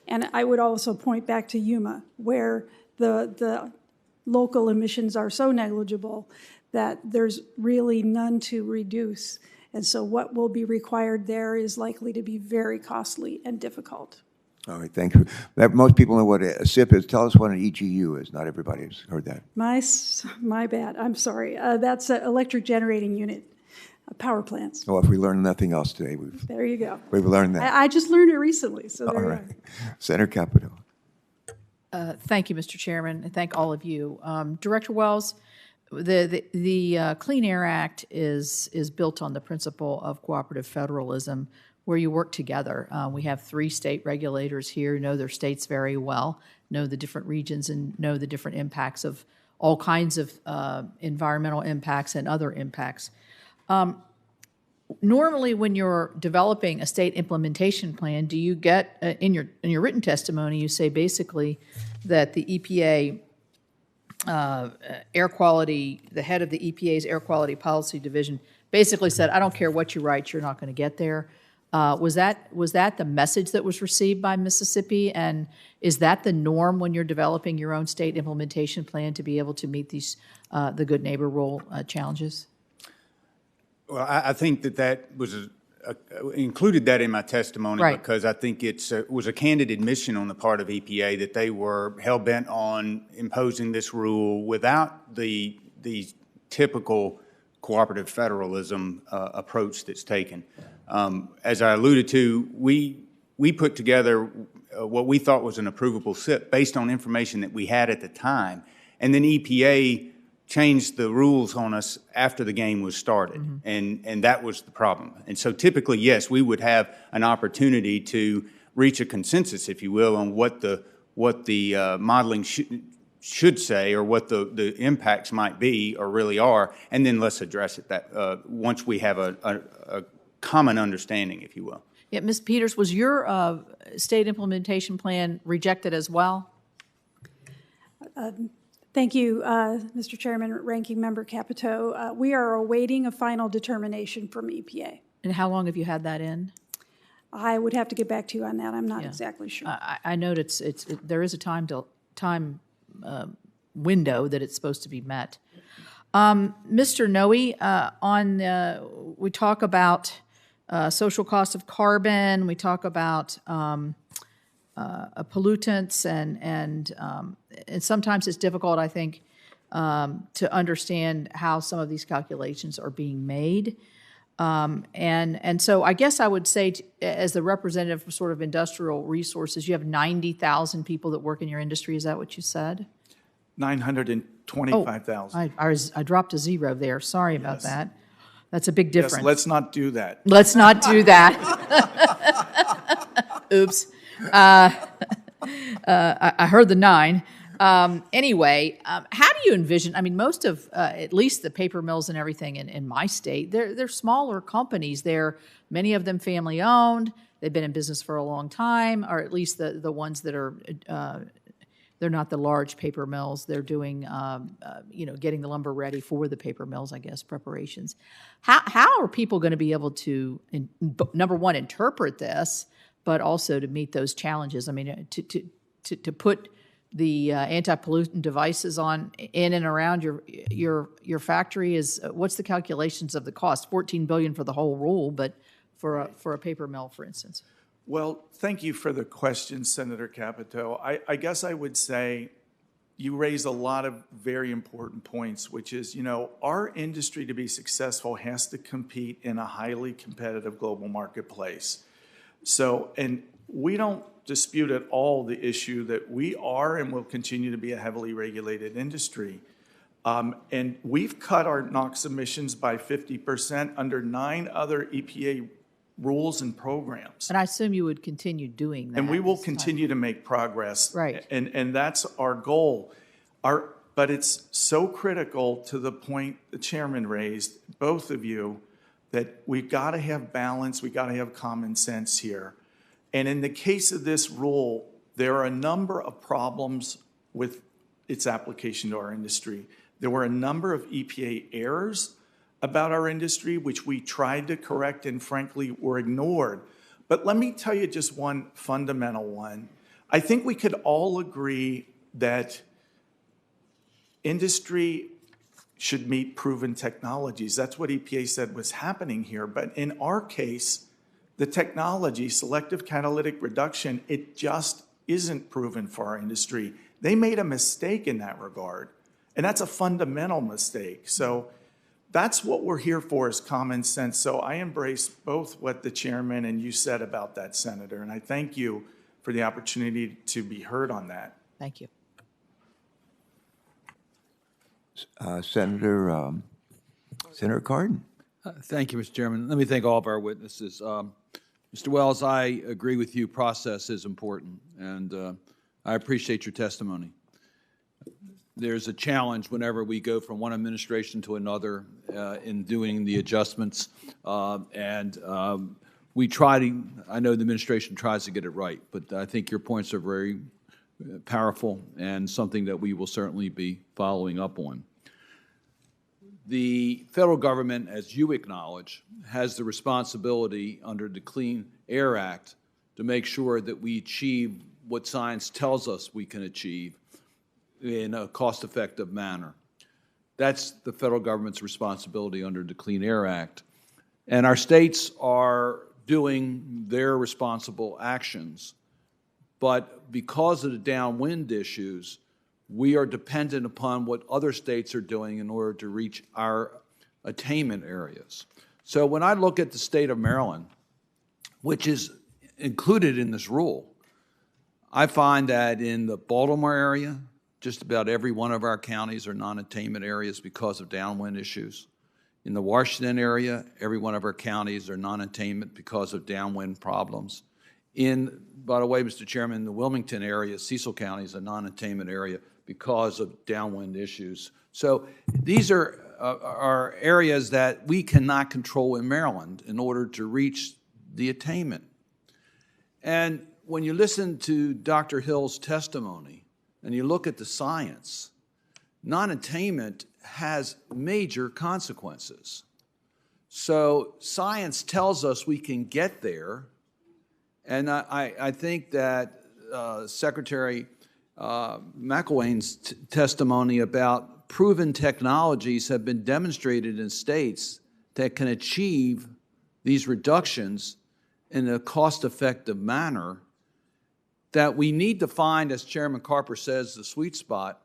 And I would also point back to Yuma, where the local emissions are so negligible that there's really none to reduce. And so what will be required there is likely to be very costly and difficult. All right, thank you. Most people know what a SIP is. Tell us what an EGU is. Not everybody's heard that. My bad. I'm sorry. That's an electric generating unit, power plants. Well, if we learned nothing else today, There you go. we've learned that. I just learned it recently, so there All you right. are. Senator Capito. Thank you, Mr. Chairman, and thank all of you. Director Wells, the Clean Air Act is built on the principle of cooperative federalism, where you work together. We have 3 state regulators here, know their states very well, know the different regions, and know the different impacts of all kinds of environmental impacts and other impacts. Normally, when you're developing a state implementation plan, do you get in your written testimony? You say basically that the EPA air quality, the head of the EPA's air quality policy division, basically said, "I don't care what you write, you're not going to get there." Was that the message that was received by Mississippi, and is that the norm when you're developing your own state implementation plan to be able to meet these the Good Neighbor Rule challenges? Well, I think that was included that in my testimony, Right. because I think it was a candid admission on the part of EPA that they were hell-bent on imposing this rule without the typical cooperative federalism approach that's taken. As I alluded to, we put together what we thought was an approvable SIP based on information that we had at the time, and then EPA changed the rules on us after the game was started, and that was the problem. And so typically, yes, we would have an opportunity to reach a consensus, if you will, on what the modeling should say or what the impacts might be or really are, and then let's address it once we have a common understanding, if you will. Yeah, Ms. Peters, was your state implementation plan rejected as well? Thank you, Mr. Chairman, Ranking Member Capito. We are awaiting a final determination from EPA. And how long have you had that in? I would have to get back to you on that. I'm not exactly sure. I know there is a time window that it's supposed to be met. Mr. Noe, we talk about social cost of carbon. We talk about pollutants, and sometimes it's difficult, I think, to understand how some of these calculations are being made. And so I guess I would say, as the representative for sort of industrial resources, you have 90,000 people that work in your industry. Is that what you said? 925,000. I dropped a 0 there. Sorry about that. That's a big difference. Yes, let's not do that. Let's not do that. Oops. I heard the 9. Anyway, how do you envision, I mean, most of, at least the paper mills and everything in my state, they're smaller companies. Many of them family owned. They've been in business for a long time, or at least the ones that are, they're not the large paper mills. They're doing, getting the lumber ready for the paper mills, I guess, preparations. How are people going to be able to, number one, interpret this, but also to meet those challenges? I mean, to put the anti-pollutant devices in and around your factory is, what's the calculations of the cost? $14 billion for the whole rule, but for a paper mill, for instance. Well, thank you for the question, Senator Capito. I guess I would say you raise a lot of very important points, which is, our industry to be successful has to compete in a highly competitive global marketplace. So, and we don't dispute at all the issue that we are and will continue to be a heavily regulated industry. And we've cut our NOx emissions by 50% under 9 other EPA rules and programs. And I assume you would continue doing that. And we will this time. continue to make progress. Right. And that's our goal. But it's so critical to the point the chairman raised, both of you, that we've got to have balance, we've got to have common sense here. And in the case of this rule, there are a number of problems with its application to our industry. There were a number of EPA errors about our industry, which we tried to correct and frankly were ignored. But let me tell you just one fundamental one. I think we could all agree that industry should meet proven technologies. That's what EPA said was happening here. But in our case, the technology, selective catalytic reduction, it just isn't proven for our industry. They made a mistake in that regard, and that's a fundamental mistake. So that's what we're here for, is common sense. So I embrace both what the chairman and you said about that, Senator, and I thank you for the opportunity to be heard on that. Thank you. Senator Cardin. Thank you, Mr. Chairman. Let me thank all of our witnesses. Mr. Wells, I agree with you. Process is important, and I appreciate your testimony. There's a challenge whenever we go from one administration to another in doing the adjustments, and we try to, I know the administration tries to get it right, but I think your points are very powerful and something that we will certainly be following up on. The federal government, as you acknowledge, has the responsibility under the Clean Air Act to make sure that we achieve what science tells us we can achieve in a cost-effective manner. That's the federal government's responsibility under the Clean Air Act. And our states are doing their responsible actions. But because of the downwind issues, we are dependent upon what other states are doing in order to reach our attainment areas. So when I look at the state of Maryland, which is included in this rule, I find that in the Baltimore area, just about every one of our counties are non-attainment areas because of downwind issues. In the Washington area, every one of our counties are non-attainment because of downwind problems. By the way, Mr. Chairman, in the Wilmington area, Cecil County is a non-attainment area because of downwind issues. So these are areas that we cannot control in Maryland in order to reach the attainment. And when you listen to Dr. Hill's testimony and you look at the science, non-attainment has major consequences. So science tells us we can get there, and I think that Secretary McElwain's testimony about proven technologies have been demonstrated in states that can achieve these reductions in a cost-effective manner, that we need to find, as Chairman Carper says, the sweet spot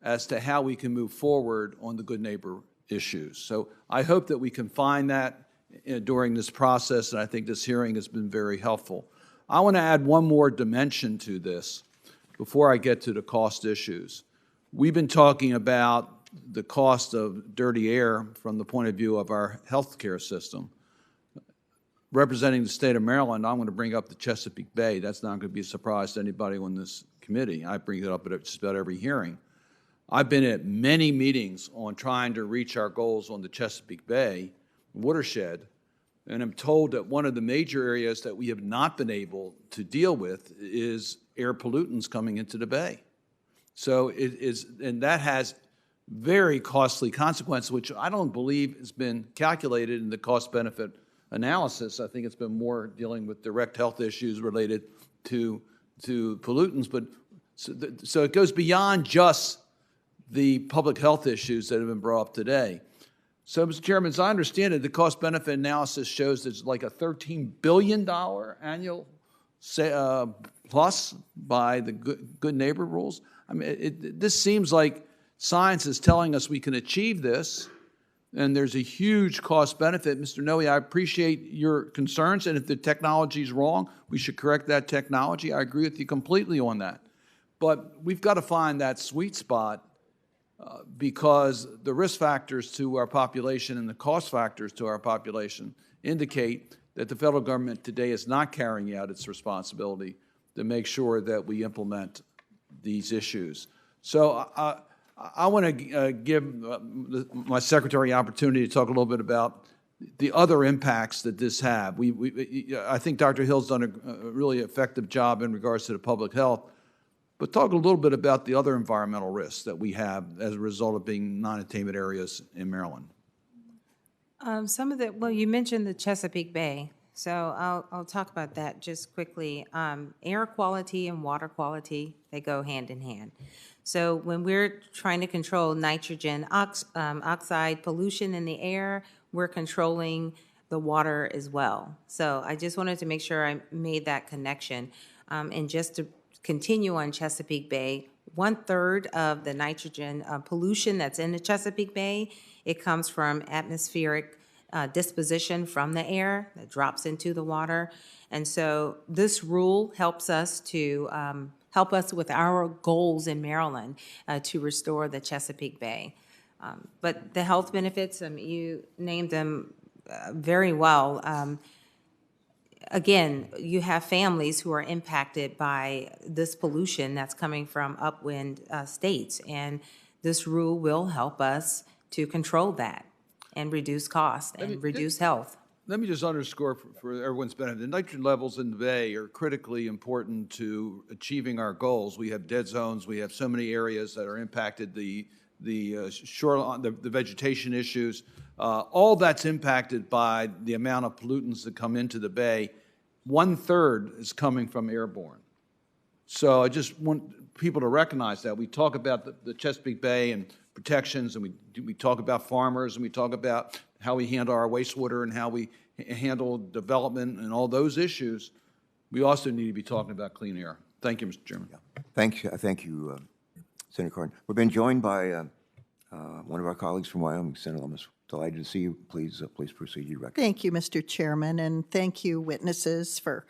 as to how we can move forward on the good neighbor issues. So I hope that we can find that during this process, and I think this hearing has been very helpful. I want to add one more dimension to this before I get to the cost issues. We've been talking about the cost of dirty air from the point of view of our health care system. Representing the state of Maryland, I'm going to bring up the Chesapeake Bay. That's not going to be a surprise to anybody on this committee. I bring it up at just about every hearing. I've been at many meetings on trying to reach our goals on the Chesapeake Bay watershed, and I'm told that one of the major areas that we have not been able to deal with is air pollutants coming into the bay. So it is, and that has very costly consequences, which I don't believe has been calculated in the cost-benefit analysis. I think it's been more dealing with direct health issues related to pollutants, but so it goes beyond just the public health issues that have been brought up today. So, Mr. Chairman, as I understand it, the cost-benefit analysis shows there's like a $13 billion annual plus by the good neighbor rules. I mean, this seems like science is telling us we can achieve this, and there's a huge cost benefit. Mr. Noe, I appreciate your concerns, and if the technology is wrong, we should correct that technology. I agree with you completely on that. But we've got to find that sweet spot because the risk factors to our population and the cost factors to our population indicate that the federal government today is not carrying out its responsibility to make sure that we implement these issues. So I want to give my secretary an opportunity to talk a little bit about the other impacts that this have. I think Dr. Hill's done a really effective job in regards to the public health, but talk a little bit about the other environmental risks that we have as a result of being non-attainment areas in Maryland. Well, you mentioned the Chesapeake Bay, so I'll talk about that just quickly. Air quality and water quality, they go hand in hand. So when we're trying to control nitrogen oxide pollution in the air, we're controlling the water as well. So I just wanted to make sure I made that connection. And just to continue on Chesapeake Bay, 1/3 of the nitrogen pollution that's in the Chesapeake Bay, it comes from atmospheric disposition from the air that drops into the water. And so this rule helps us to help us with our goals in Maryland to restore the Chesapeake Bay. But the health benefits, you named them very well. Again, you have families who are impacted by this pollution that's coming from upwind states, and this rule will help us to control that and reduce cost and reduce health. Let me just underscore for everyone's benefit, the nitrogen levels in the bay are critically important to achieving our goals. We have dead zones, we have so many areas that are impacted, the shoreline, the vegetation issues, all that's impacted by the amount of pollutants that come into the bay. 1/3 is coming from airborne. So I just want people to recognize that. We talk about the Chesapeake Bay and protections, and we talk about farmers, and we talk about how we handle our wastewater and how we handle development and all those issues. We also need to be talking about clean air. Thank you, Mr. Chairman. Thank you, Senator Cardin. We've been joined by one of our colleagues from Wyoming, Senator Lummis. Delighted to see you. Please proceed. You record. Thank you, Mr. Chairman, and thank you, witnesses, for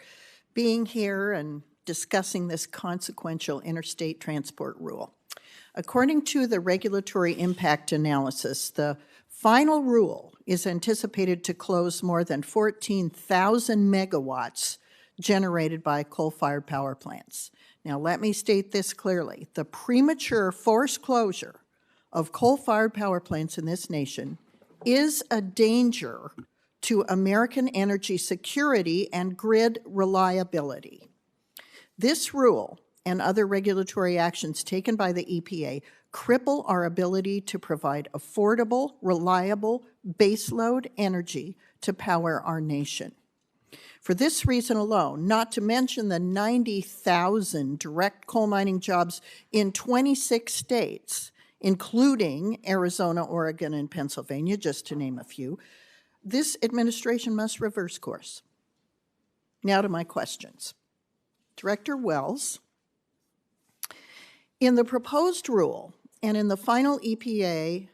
being here and discussing this consequential interstate transport rule. According to the regulatory impact analysis, the final rule is anticipated to close more than 14,000 megawatts generated by coal-fired power plants. Now, let me state this clearly. The premature forced closure of coal-fired power plants in this nation is a danger to American energy security and grid reliability. This rule and other regulatory actions taken by the EPA cripple our ability to provide affordable, reliable, baseload energy to power our nation. For this reason alone, not to mention the 90,000 direct coal mining jobs in 26 states, including Arizona, Oregon, and Pennsylvania, just to name a few, this administration must reverse course. Now to my questions. Director Wells, in the proposed rule and in the final EPA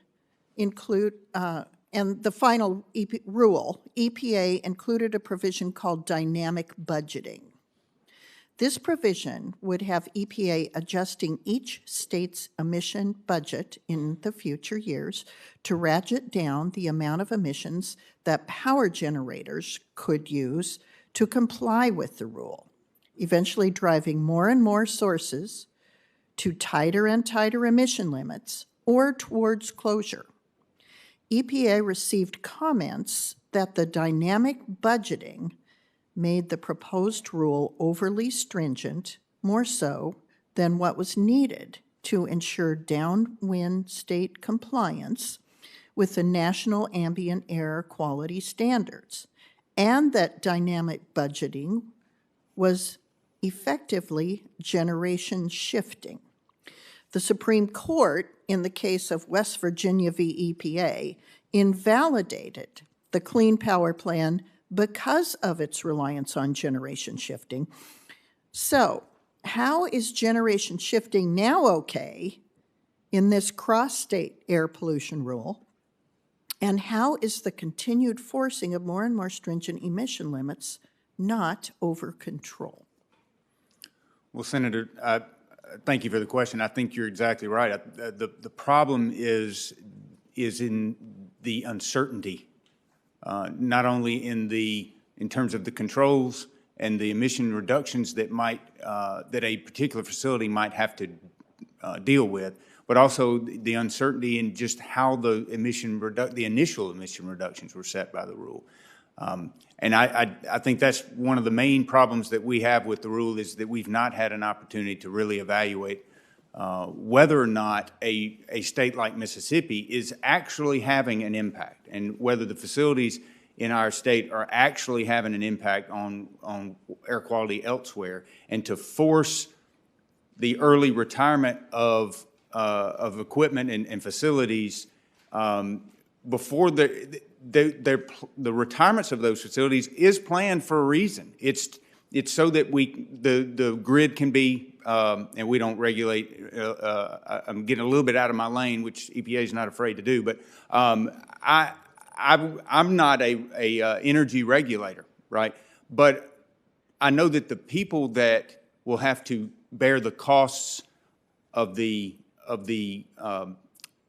EPA included a provision called dynamic budgeting. This provision would have EPA adjusting each state's emission budget in the future years to ratchet down the amount of emissions that power generators could use to comply with the rule, eventually driving more and more sources to tighter and tighter emission limits or towards closure. EPA received comments that the dynamic budgeting made the proposed rule overly stringent, more so than what was needed to ensure downwind state compliance with the national ambient air quality standards, and that dynamic budgeting was effectively generation shifting. The Supreme Court, in the case of West Virginia v. EPA, invalidated the Clean Power Plan because of its reliance on generation shifting. So, how is generation shifting now okay in this cross-state air pollution rule? And how is the continued forcing of more and more stringent emission limits not over control? Well, Senator, thank you for the question. I think you're exactly right. The problem is in the uncertainty, not only in terms of the controls and the emission reductions that that a particular facility might have to deal with, but also the uncertainty in just how the initial emission reductions were set by the rule. And I think that's one of the main problems that we have with the rule, is that we've not had an opportunity to really evaluate whether or not a state like Mississippi is actually having an impact, and whether the facilities in our state are actually having an impact on air quality elsewhere, and to force the early retirement of equipment and facilities before the retirements of those facilities is planned for a reason. It's so that the grid can be, and we don't regulate. I'm getting a little bit out of my lane, which EPA is not afraid to do. But I'm not a energy regulator, right? But I know that the people that will have to bear the costs of the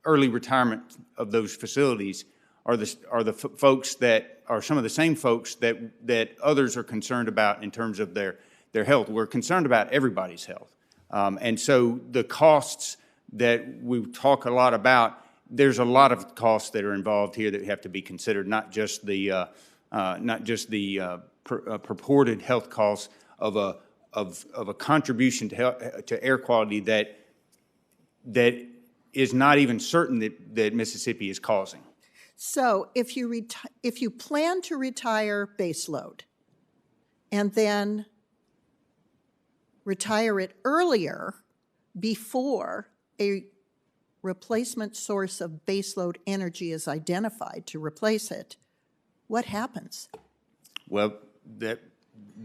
early retirement of those facilities are the folks that are some of the same folks that others are concerned about in terms of their health. We're concerned about everybody's health, and so the costs that we talk a lot about, there's a lot of costs that are involved here that have to be considered, not just the purported health costs of a contribution to air quality that is not even certain that Mississippi is causing. So if you plan to retire baseload and then retire it earlier before a replacement source of baseload energy is identified to replace it, what happens? Well, the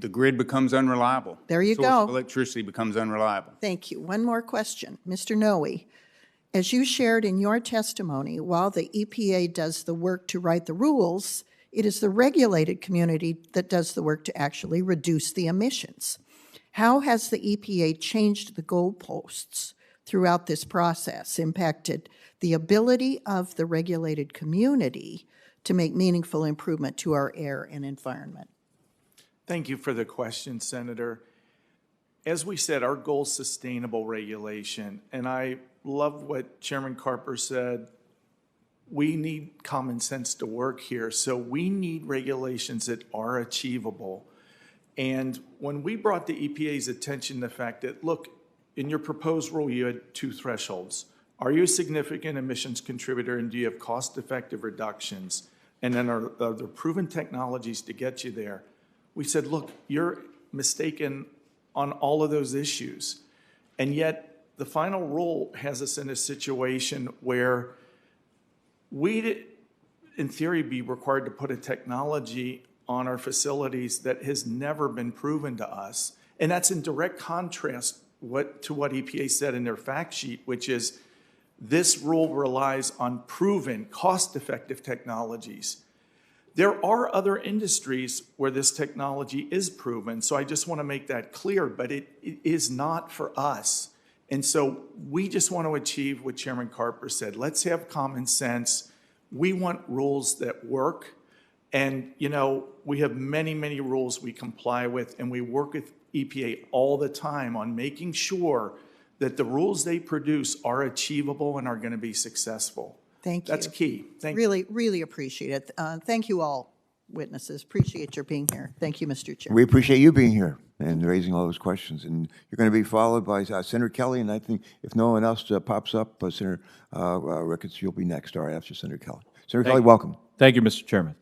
grid becomes unreliable. There you Source go. of electricity becomes unreliable. Thank you. One more question. Mr. Noe, as you shared in your testimony, while the EPA does the work to write the rules, it is the regulated community that does the work to actually reduce the emissions. How has the EPA changed the goalposts throughout this process, impacted the ability of the regulated community to make meaningful improvement to our air and environment? Thank you for the question, Senator. As we said, our goal is sustainable regulation, and I love what Chairman Carper said. We need common sense to work here, so we need regulations that are achievable. And when we brought the EPA's attention to the fact that, look, in your proposed rule, you had two thresholds. Are you a significant emissions contributor, and do you have cost-effective reductions? And then are there proven technologies to get you there? We said, look, you're mistaken on all of those issues. And yet the final rule has us in a situation where we'd, in theory, be required to put a technology on our facilities that has never been proven to us. And that's in direct contrast to what EPA said in their fact sheet, which is this rule relies on proven, cost-effective technologies. There are other industries where this technology is proven, so I just want to make that clear, but it is not for us. And so we just want to achieve what Chairman Carper said. Let's have common sense. We want rules that work. And, you know, we have many, many rules we comply with, and we work with EPA all the time on making sure that the rules they produce are achievable and are going to be successful. Thank you. That's key. Thank you. Really, really appreciate it. Thank you all, witnesses. Appreciate your being here. Thank you, Mr. Chair. We appreciate you being here and raising all those questions. And you're going to be followed by Senator Kelly, and I think if no one else pops up, Senator Ricketts, you'll be next, all right, after Senator Kelly. Senator Kelly, welcome. Thank you, Mr. Chairman.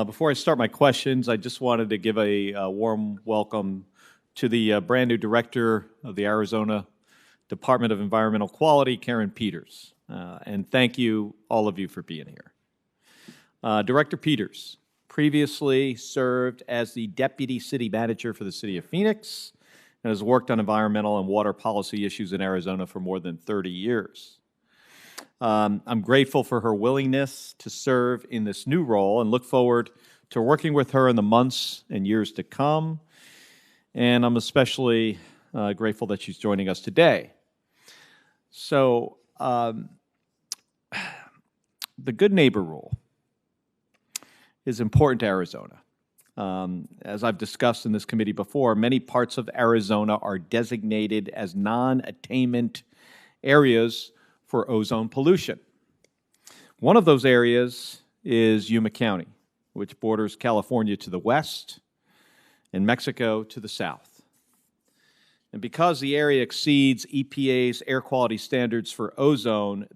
Before I start my questions, I just wanted to give a warm welcome to the brand new director of the Arizona Department of Environmental Quality, Karen Peters. And thank you, all of you, for being here. Director Peters previously served as the Deputy City Manager for the City of Phoenix, and has worked on environmental and water policy issues in Arizona for more than 30 years. I'm grateful for her willingness to serve in this new role and look forward to working with her in the months and years to come. And I'm especially grateful that she's joining us today. So, the Good Neighbor Rule is important to Arizona. As I've discussed in this committee before, many parts of Arizona are designated as non-attainment areas for ozone pollution. One of those areas is Yuma County, which borders California to the west and Mexico to the south. And because the area exceeds EPA's air quality standards for ozone,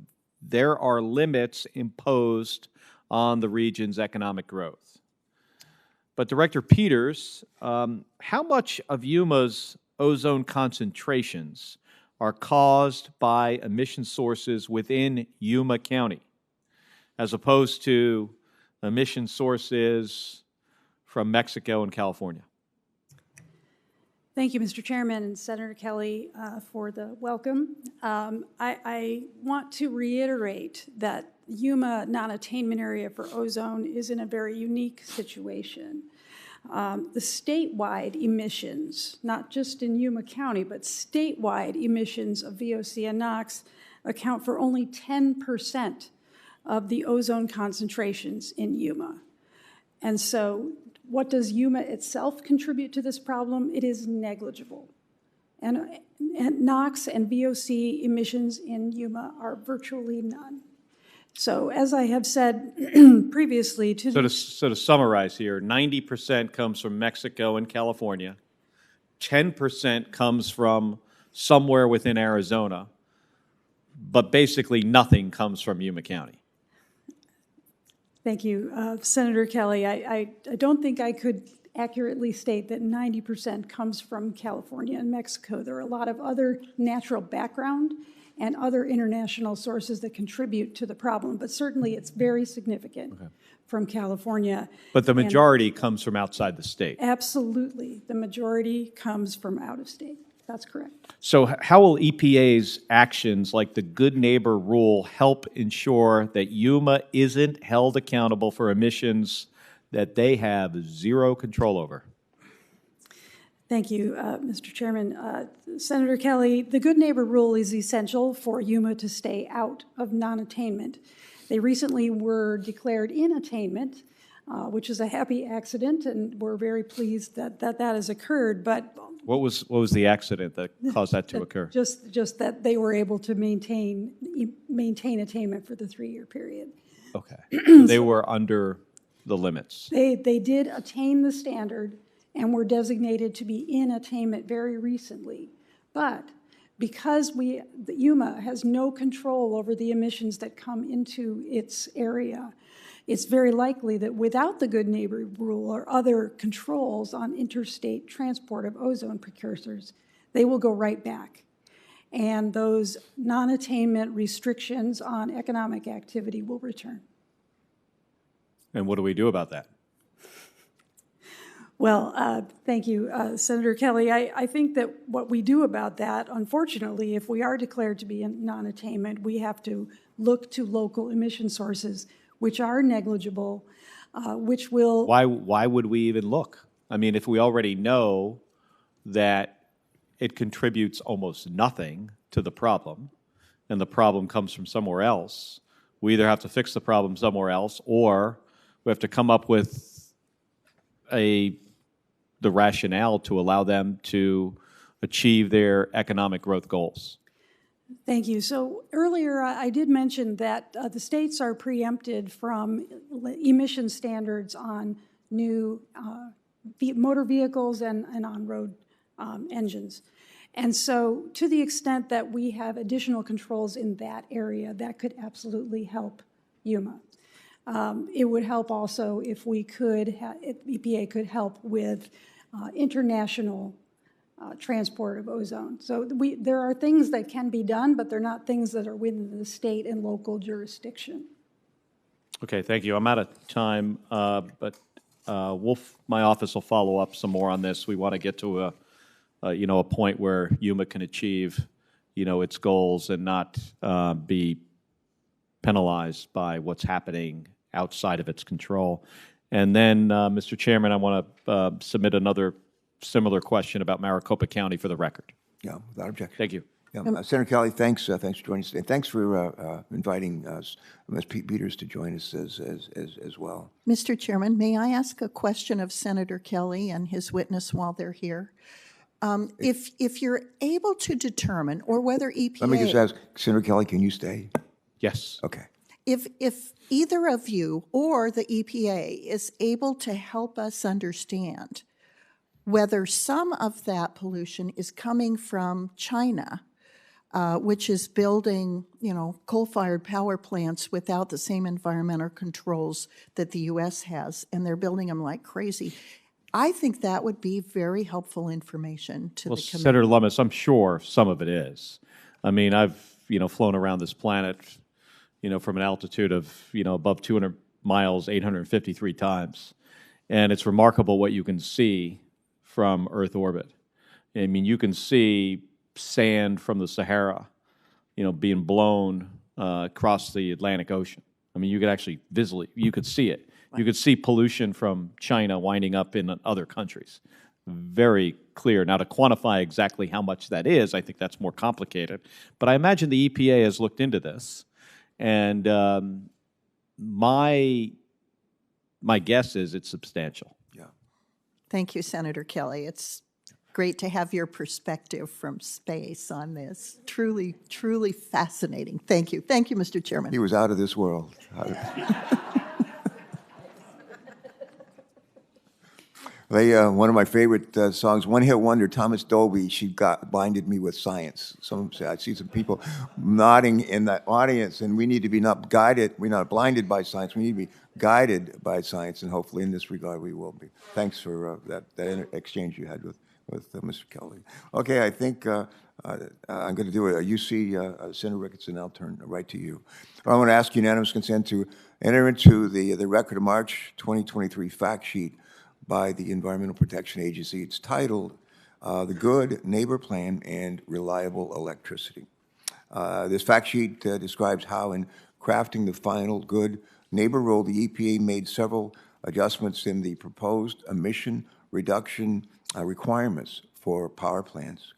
there are limits imposed on the region's economic growth. But Director Peters, how much of Yuma's ozone concentrations are caused by emission sources within Yuma County, as opposed to emission sources from Mexico and California? Thank you, Mr. Chairman and Senator Kelly, for the welcome. I want to reiterate that Yuma non-attainment area for ozone is in a very unique situation. The statewide emissions, not just in Yuma County, but statewide emissions of VOC and NOx account for only 10% of the ozone concentrations in Yuma. And so what does Yuma itself contribute to this problem? It is negligible. And NOx and VOC emissions in Yuma are virtually none. So as I have said previously to So to summarize here, 90% comes from Mexico and California, 10% comes from somewhere within Arizona, but basically nothing comes from Yuma County. Thank you, Senator Kelly. I don't think I could accurately state that 90% comes from California and Mexico. There are a lot of other natural background and other international sources that contribute to the problem, but certainly it's very significant from California. But the majority comes from outside the state. Absolutely. The majority comes from out of state. That's correct. So how will EPA's actions like the Good Neighbor Rule help ensure that Yuma isn't held accountable for emissions that they have zero control over? Thank you, Mr. Chairman. Senator Kelly, the Good Neighbor Rule is essential for Yuma to stay out of non-attainment. They recently were declared in attainment, which is a happy accident, and we're very pleased that that has occurred. But what was the accident that caused that to occur? Just that they were able to maintain attainment for the 3-year period. Okay. So they were under the limits. They did attain the standard and were designated to be in attainment very recently. But because Yuma has no control over the emissions that come into its area, it's very likely that without the Good Neighbor Rule or other controls on interstate transport of ozone precursors, they will go right back. And those non-attainment restrictions on economic activity will return. And what do we do about that? Well, thank you, Senator Kelly. I think that what we do about that, unfortunately, if we are declared to be in non-attainment, we have to look to local emission sources, which are negligible, which will... Why would we even look? I mean, if we already know that it contributes almost nothing to the problem, and the problem comes from somewhere else, we either have to fix the problem somewhere else, or we have to come up with the rationale to allow them to achieve their economic growth goals. Thank you. So earlier I did mention that the states are preempted from emission standards on new motor vehicles and on-road engines. And so to the extent that we have additional controls in that area, that could absolutely help Yuma. It would help also if we could, if EPA could help with international transport of ozone. So there are things that can be done, but they're not things that are within the state and local jurisdiction. Okay, thank you. I'm out of time, but my office will follow up some more on this. We want to get to a point where Yuma can achieve, its goals and not be penalized by what's happening outside of its control. And then, Mr. Chairman, I want to submit another similar question about Maricopa County for the record. Yeah, without objection. Thank you. Yeah. Senator Kelly, thanks for joining us, and thanks for inviting Ms. Peters to join us as well. Mr. Chairman, may I ask a question of Senator Kelly and his witness while they're here? If you're able to determine, or whether EPA... Let me just ask, Senator Kelly, can you stay? Yes. Okay. If either of you or the EPA is able to help us understand whether some of that pollution is coming from China, which is building, coal-fired power plants without the same environmental controls that the U.S. has, and they're building them like crazy. I think that would be very helpful information to the committee. Senator Lummis, I'm sure some of it is. I mean, I've, flown around this planet, from an altitude of, above 200 miles, 853 times. And it's remarkable what you can see from Earth orbit. I mean, you can see sand from the Sahara, being blown across the Atlantic Ocean. I mean, you could actually you could see it. You could see pollution from China winding up in other countries. Very clear. Now, to quantify exactly how much that is, I think that's more complicated. But I imagine the EPA has looked into this, and my guess is it's substantial. Yeah. Thank you, Senator Kelly. It's great to have your perspective from space on this. Truly, truly fascinating. Thank you. Thank you, Mr. Chairman. He was out of this world. One of my favorite songs, One Hit Wonder, Thomas Dolby, She Blinded Me with Science. I see some people nodding in the audience, and we need to be not guided, we're not blinded by science, we need to be guided by science, and hopefully in this regard we will be. Thanks for that exchange you had with Mr. Kelly. Okay, I think I'm going to do a UC, Senator Ricketson, I'll turn right to you. I want to ask unanimous consent to enter into the record of March 2023 fact sheet by the Environmental Protection Agency. It's titled, The Good Neighbor Plan and Reliable Electricity. This fact sheet describes how in crafting the final good neighbor rule, the EPA made several adjustments in the proposed emission reduction requirements for power plants.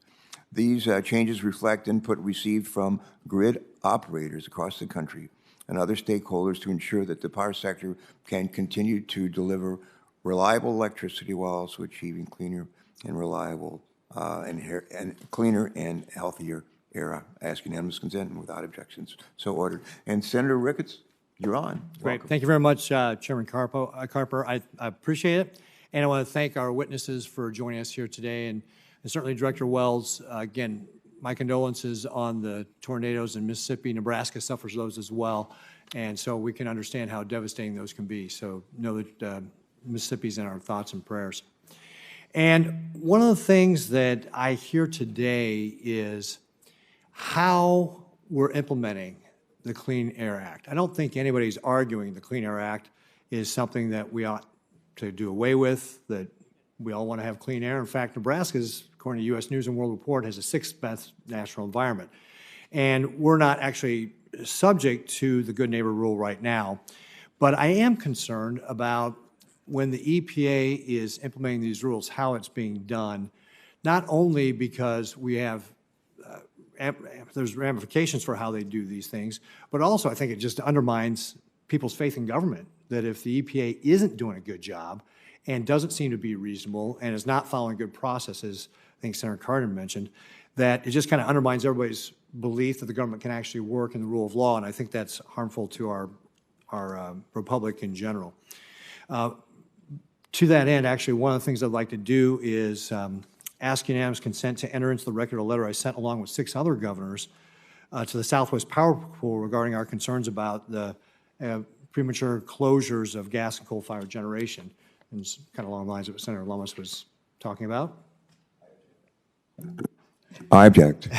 These changes reflect input received from grid operators across the country and other stakeholders to ensure that the power sector can continue to deliver reliable electricity while also achieving cleaner and reliable and cleaner and healthier era. I ask unanimous consent and without objections. So ordered. And Senator Ricketts, you're on. Great. Welcome. Thank you very much, Chairman Carper. I appreciate it. And I want to thank our witnesses for joining us here today. And certainly Director Wells, again, my condolences on the tornadoes in Mississippi. Nebraska suffers those as well. And so we can understand how devastating those can be. So know that Mississippi's in our thoughts and prayers. And one of the things that I hear today is how we're implementing the Clean Air Act. I don't think anybody's arguing the Clean Air Act is something that we ought to do away with, that we all want to have clean air. In fact, Nebraska's, according to U.S. News and World Report, has the 6th best natural environment. And we're not actually subject to the Good Neighbor rule right now. But I am concerned about when the EPA is implementing these rules, how it's being done, not only because we have there's ramifications for how they do these things, but also I think it just undermines people's faith in government, that if the EPA isn't doing a good job and doesn't seem to be reasonable and is not following good processes, I think Senator Cardin mentioned, that it just kind of undermines everybody's belief that the government can actually work in the rule of law, and I think that's harmful to our republic in general. To that end, actually, one of the things I'd like to do is ask unanimous consent to enter into the record a letter I sent along with 6 other governors to the Southwest Power Pool regarding our concerns about the premature closures of gas and coal-fired generation. And it's kind of along the lines of what Senator Lummis was talking about. I object.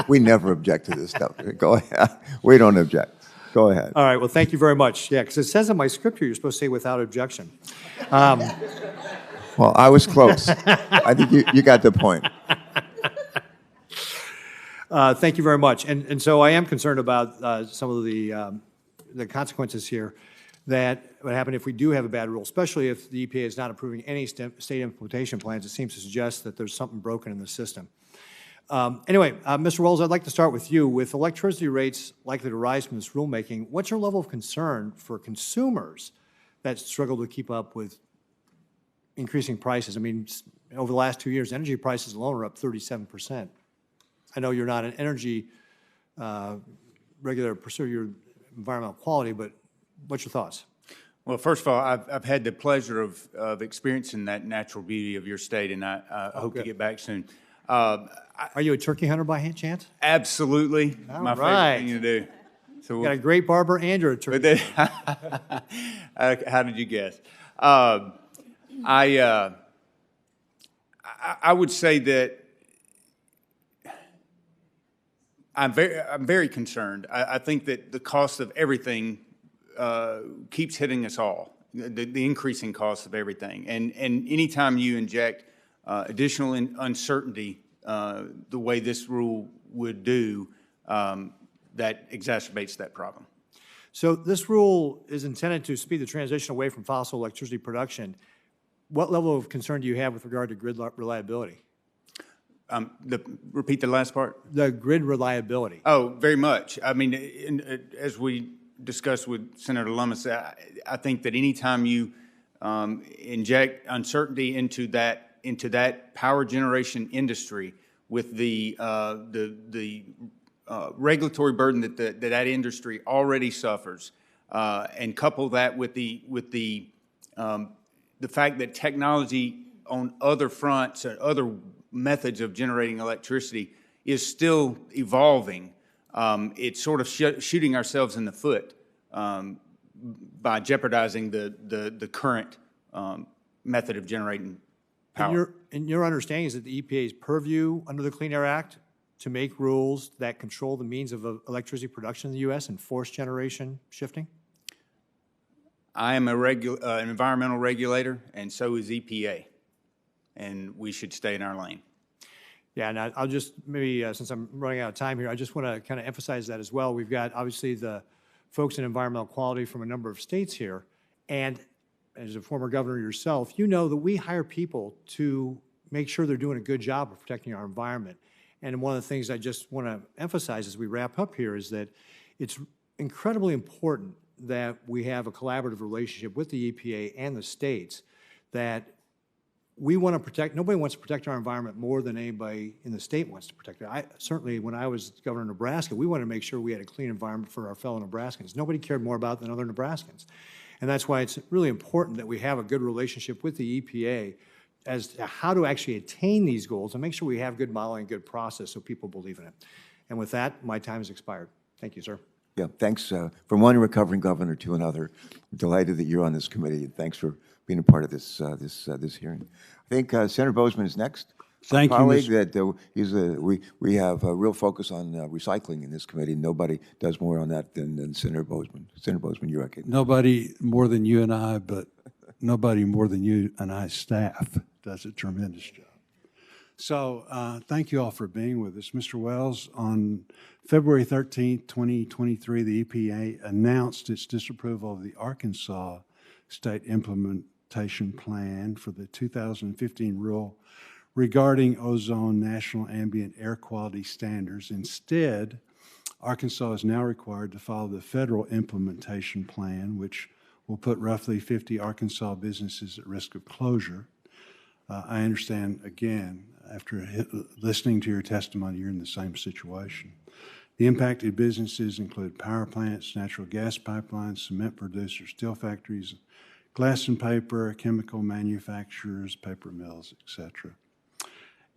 We never object to this stuff. Go ahead. We don't object. Go ahead. All right. Well, thank you very much. Yeah, because it says in my script here you're supposed to say without objection. Well, I was close. I think you got the point. Thank you very much. And so I am concerned about some of the consequences here that would happen if we do have a bad rule, especially if the EPA is not approving any state implementation plans. It seems to suggest that there's something broken in the system. Anyway, Mr. Wells, I'd like to start with you. With electricity rates likely to rise from this rulemaking, what's your level of concern for consumers that struggle to keep up with increasing prices? I mean, over the last 2 years, energy prices alone are up 37%. I know you're not an energy regular pursuer, you're environmental quality, but what's your thoughts? Well, first of all, I've had the pleasure of experiencing that natural beauty of your state, and I hope to get back soon. Are you a turkey hunter by chance? Absolutely. My favorite thing to do. So You got a great barber and you're a turkey hunter. how did you guess? I would say that I'm very concerned. I think that the cost of everything keeps hitting us all, the increasing cost of everything. And anytime you inject additional uncertainty the way this rule would do, that exacerbates that problem. So this rule is intended to speed the transition away from fossil electricity production. What level of concern do you have with regard to grid reliability? Repeat the last part? The grid reliability. Oh, very much. I mean, as we discussed with Senator Lummis, I think that anytime you inject uncertainty into that power generation industry with the regulatory burden that industry already suffers, and couple that with the fact that technology on other fronts or other methods of generating electricity is still evolving, it's sort of shooting ourselves in the foot by jeopardizing the current method of generating power. And your understanding is that the EPA's purview under the Clean Air Act to make rules that control the means of electricity production in the U.S. and force generation shifting? I am an environmental regulator, and so is EPA, and we should stay in our lane. Yeah, and I'll just maybe, since I'm running out of time here, I just want to kind of emphasize that as well. We've got obviously the folks in environmental quality from a number of states here, and as a former governor yourself, you know that we hire people to make sure they're doing a good job of protecting our environment. And one of the things I just want to emphasize as we wrap up here is that it's incredibly important that we have a collaborative relationship with the EPA and the states, that we want to protect, nobody wants to protect our environment more than anybody in the state wants to protect it. Certainly, when I was governor of Nebraska, we wanted to make sure we had a clean environment for our fellow Nebraskans. Nobody cared more about it than other Nebraskans. And that's why it's really important that we have a good relationship with the EPA as to how to actually attain these goals and make sure we have good modeling, good process so people believe in it. And with that, my time has expired. Thank you, sir. Yeah, thanks. From one recovering governor to another, I'm delighted that you're on this committee, and thanks for being a part of this hearing. I think Senator Bozeman is next. Thank you, colleague Mr. that we have a real focus on recycling in this committee. Nobody does more on that than Senator Bozeman. Senator Bozeman, you're recognized. Nobody more than you and I, but nobody more than you and I staff does a tremendous job. So thank you all for being with us. Mr. Wells, on February 13th, 2023, the EPA announced its disapproval of the Arkansas State Implementation Plan for the 2015 rule regarding ozone national ambient air quality standards. Instead, Arkansas is now required to follow the federal implementation plan, which will put roughly 50 Arkansas businesses at risk of closure. I understand, again, after listening to your testimony, you're in the same situation. The impacted businesses include power plants, natural gas pipelines, cement producers, steel factories, glass and paper, chemical manufacturers, paper mills, etc.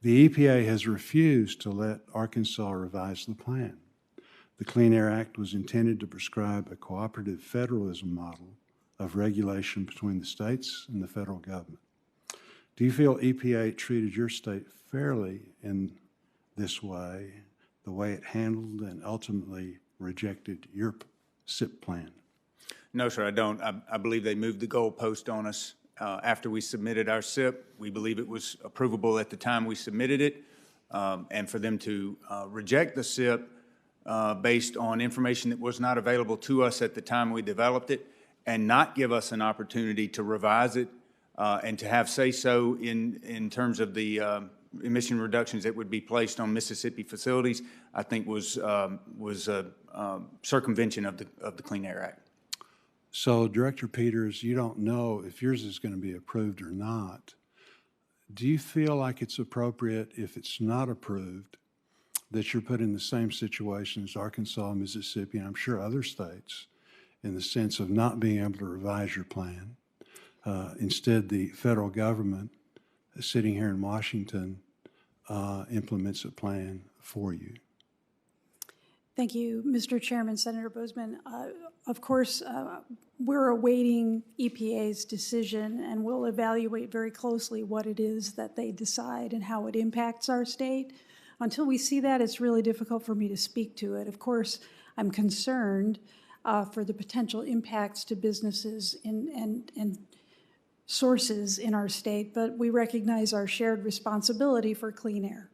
The EPA has refused to let Arkansas revise the plan. The Clean Air Act was intended to prescribe a cooperative federalism model of regulation between the states and the federal government. Do you feel EPA treated your state fairly in this way, the way it handled and ultimately rejected your SIP plan? No, sir, I don't. I believe they moved the goalpost on us after we submitted our SIP. We believe it was approvable at the time we submitted it, and for them to reject the SIP based on information that was not available to us at the time we developed it, and not give us an opportunity to revise it and to have say-so in terms of the emission reductions that would be placed on Mississippi facilities, I think was a circumvention of the Clean Air Act. So, Director Peters, you don't know if yours is going to be approved or not. Do you feel like it's appropriate, if it's not approved, that you're put in the same situation as Arkansas, Mississippi, and I'm sure other states, in the sense of not being able to revise your plan? Instead, the federal government, sitting here in Washington, implements a plan for you. Thank you, Mr. Chairman, Senator Boozman. Of course, we're awaiting EPA's decision, and we'll evaluate very closely what it is that they decide and how it impacts our state. Until we see that, it's really difficult for me to speak to it. Of course, I'm concerned for the potential impacts to businesses and sources in our state, but we recognize our shared responsibility for clean air.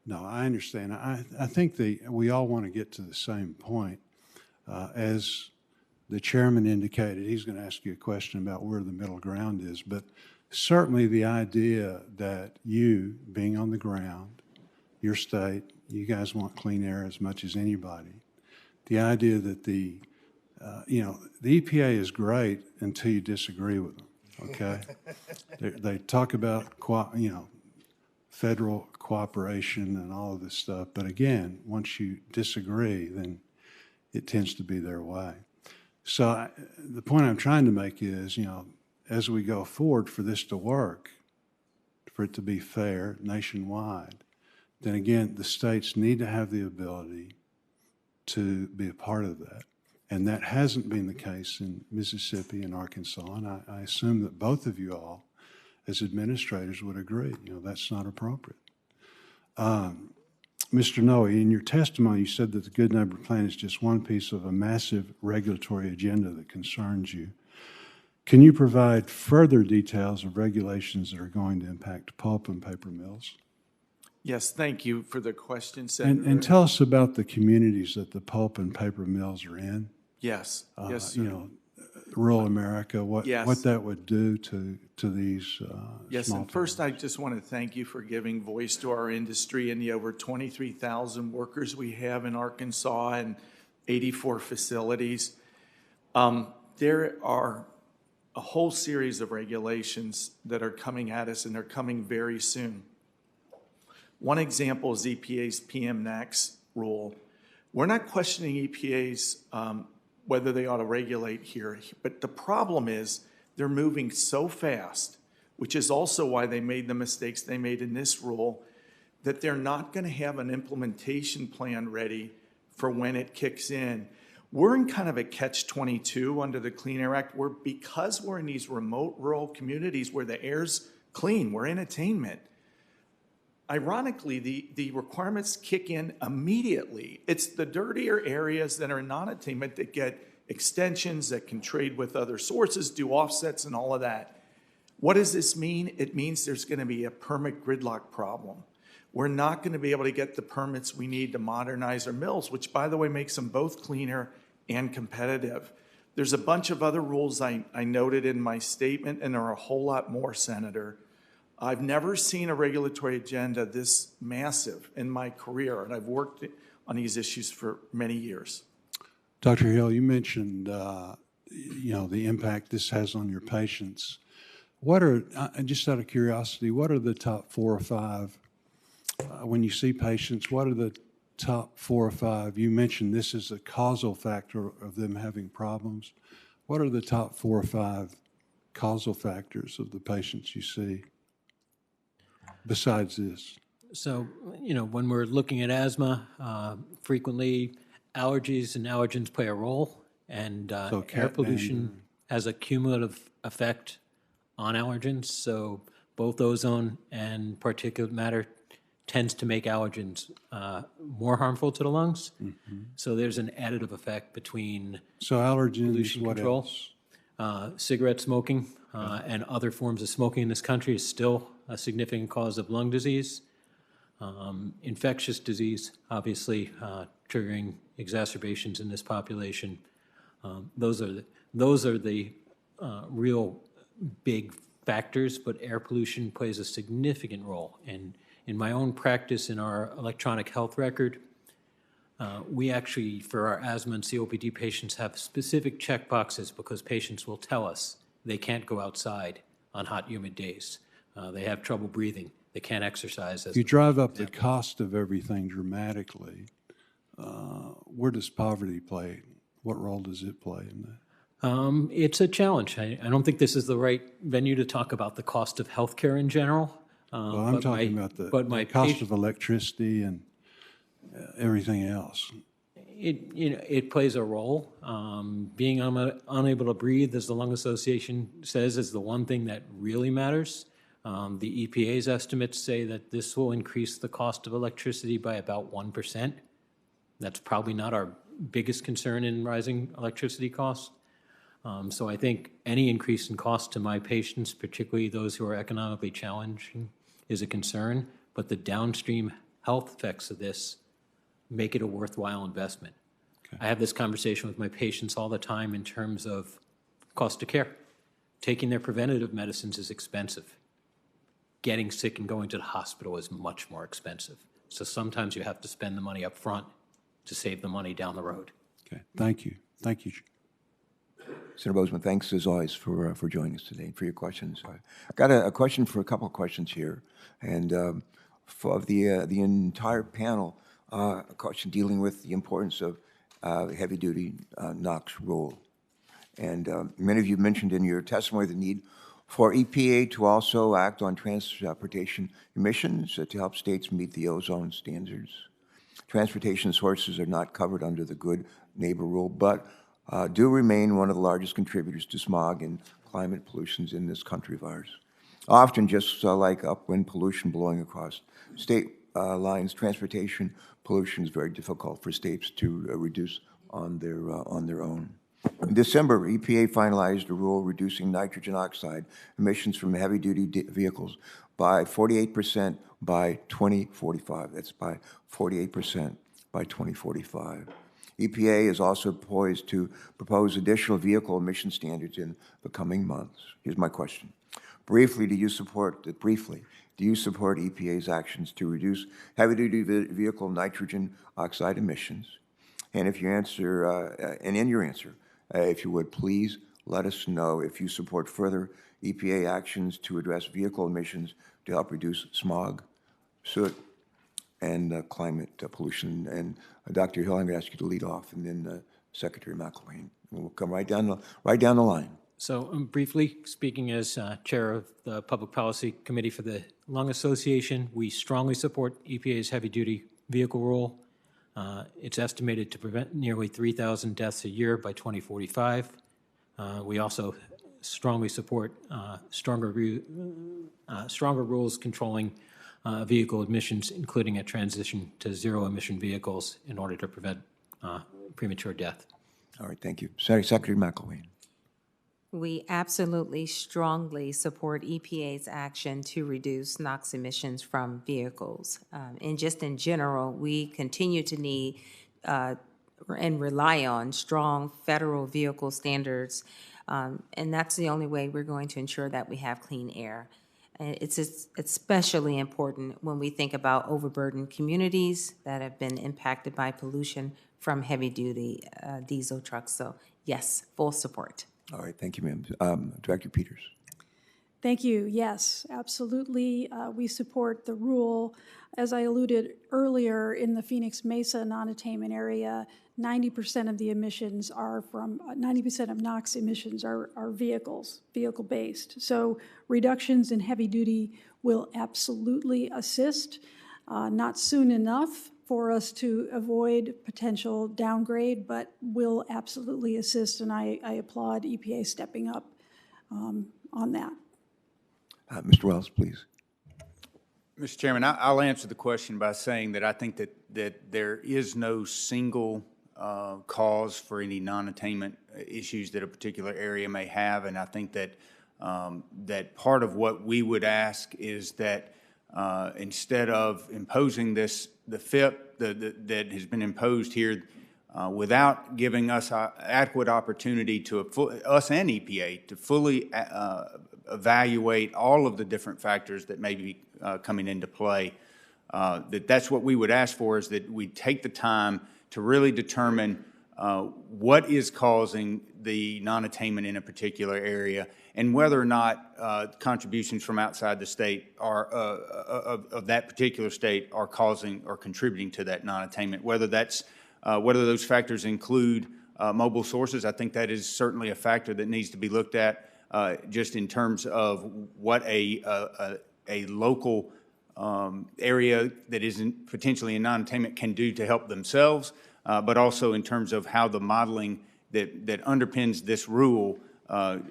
No, I understand. I think we all want to get to the same point. As the chairman indicated, he's going to ask you a question about where the middle ground is, but certainly the idea that you, being on the ground, your state, you guys want clean air as much as anybody. The idea that the EPA is great until you disagree with them, okay? They talk about, federal cooperation and all of this stuff. But again, once you disagree, then it tends to be their way. So the point I'm trying to make is, as we go forward for this to work, for it to be fair nationwide, then again, the states need to have the ability to be a part of that. And that hasn't been the case in Mississippi and Arkansas. And I assume that both of you all, as administrators, would agree, that's not appropriate. Mr. Noe, in your testimony, you said that the Good Neighbor Plan is just one piece of a massive regulatory agenda that concerns you. Can you provide further details of regulations that are going to impact pulp and paper mills? Yes, thank you for the question, Senator. And tell us about the communities that the pulp and paper mills are in. Yes, yes, sir. Rural America, what Yes. that would do to these Yes, small and first towns. I just want to thank you for giving voice to our industry and the over 23,000 workers we have in Arkansas and 84 facilities. There are a whole series of regulations that are coming at us, and they're coming very soon. One example is EPA's PM-NACS rule. We're not questioning EPA's whether they ought to regulate here, but the problem is they're moving so fast, which is also why they made the mistakes they made in this rule, that they're not going to have an implementation plan ready for when it kicks in. We're in kind of a catch-22 under the Clean Air Act, where because we're in these remote rural communities where the air's clean, we're in attainment. Ironically, the requirements kick in immediately. It's the dirtier areas that are in non-attainment that get extensions, that can trade with other sources, do offsets and all of that. What does this mean? It means there's going to be a permit gridlock problem. We're not going to be able to get the permits we need to modernize our mills, which, by the way, makes them both cleaner and competitive. There's a bunch of other rules I noted in my statement, and there are a whole lot more, Senator. I've never seen a regulatory agenda this massive in my career, and I've worked on these issues for many years. Dr. Hill, you mentioned, the impact this has on your patients. What are, just out of curiosity, what are the top 4 or 5, when you see patients, what are the top 4 or 5? You mentioned this is a causal factor of them having problems. What are the top 4 or 5 causal factors of the patients you see besides this? So, when we're looking at asthma, frequently allergies and allergens play a role, and air pollution has a cumulative effect on allergens. So both ozone and particulate matter tends to make allergens more harmful to the lungs. Mm-hmm. So there's an additive effect between allergens, pollution what control. else? Cigarette smoking and other forms of smoking in this country is still a significant cause of lung disease. Infectious disease, obviously, triggering exacerbations in this population. Those are the real big factors, but air pollution plays a significant role. And in my own practice, in our electronic health record, we actually, for our asthma and COPD patients, have specific checkboxes because patients will tell us they can't go outside on hot, humid days. They have trouble breathing. They can't exercise. If you drive up the cost of everything dramatically, where does poverty play? What role does it play in that? It's a challenge. I don't think this is the right venue to talk about the cost of healthcare in general. Well, I'm talking about the cost of electricity and everything else. It plays a role. Being unable to breathe, as the Lung Association says, is the one thing that really matters. The EPA's estimates say that this will increase the cost of electricity by about 1%. That's probably not our biggest concern in rising electricity costs. So I think any increase in cost to my patients, particularly those who are economically challenged, is a concern. But the downstream health effects of this make it a worthwhile investment. Okay. I have this conversation with my patients all the time in terms of cost of care. Taking their preventative medicines is expensive. Getting sick and going to the hospital is much more expensive. So sometimes you have to spend the money up front to save the money down the road. Okay, thank you. Thank you. Senator Bozeman, thanks as always for joining us today and for your questions. I've got a question for a couple of questions here. And for the entire panel, a question dealing with the importance of heavy-duty NOx rule. And many of you mentioned in your testimony the need for EPA to also act on transportation emissions to help states meet the ozone standards. Transportation sources are not covered under the Good Neighbor Rule, but do remain one of the largest contributors to smog and climate pollutions in this country of ours. Often, just like upwind pollution blowing across state lines, transportation pollution is very difficult for states to reduce on their own. In December, EPA finalized a rule reducing nitrogen oxide emissions from heavy-duty vehicles by 48% by 2045. That's by 48% by 2045. EPA is also poised to propose additional vehicle emission standards in the coming months. Here's my question. Briefly, do you support EPA's actions to reduce heavy-duty vehicle nitrogen oxide emissions? And if you answer, and in your answer, if you would, please let us know if you support further EPA actions to address vehicle emissions to help reduce smog, soot, and climate pollution. And Dr. Hill, I'm going to ask you to lead off, and then Secretary McElwain. We'll come right down the line. So briefly, speaking as chair of the Public Policy Committee for the Lung Association, we strongly support EPA's heavy-duty vehicle rule. It's estimated to prevent nearly 3,000 deaths a year by 2045. We also strongly support stronger rules controlling vehicle emissions, including a transition to zero-emission vehicles in order to prevent premature death. All right, thank you. Secretary McElwain. We absolutely strongly support EPA's action to reduce NOx emissions from vehicles. And just in general, we continue to need and rely on strong federal vehicle standards. And that's the only way we're going to ensure that we have clean air. And it's especially important when we think about overburdened communities that have been impacted by pollution from heavy-duty diesel trucks. So yes, full support. All right, thank you, ma'am. Director Peters. Thank you. Yes, absolutely. We support the rule. As I alluded earlier, in the Phoenix Mesa non-attainment area, 90% of the emissions are from 90% of NOx emissions are vehicle-based. So reductions in heavy duty will absolutely assist. Not soon enough for us to avoid potential downgrade, but will absolutely assist, and I applaud EPA stepping up on that. Mr. Wells, please. Mr. Chairman, I'll answer the question by saying that I think that there is no single cause for any non-attainment issues that a particular area may have, and I think that that part of what we would ask is that instead of imposing the FIP that has been imposed here without giving us adequate opportunity to us and EPA to fully evaluate all of the different factors that may be coming into play, that's what we would ask for, is that we take the time to really determine what is causing the non-attainment in a particular area, and whether or not contributions from outside the state are of that particular state are causing or contributing to that non-attainment. Whether those factors include mobile sources, I think that is certainly a factor that needs to be looked at, just in terms of what a local area that isn't potentially in non-attainment can do to help themselves, but also in terms of how the modeling that underpins this rule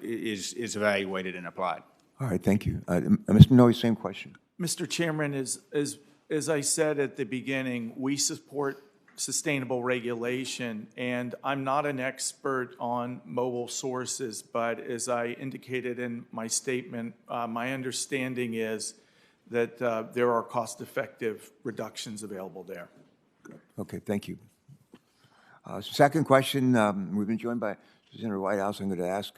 is evaluated and applied. All right, thank you. Mr. Noe, same question. Mr. Chairman, as I said at the beginning, we support sustainable regulation, and I'm not an expert on mobile sources, but as I indicated in my statement, my understanding is that there are cost-effective reductions available there. Okay, thank you. Second question, we've been joined by Senator Whitehouse. I'm going to ask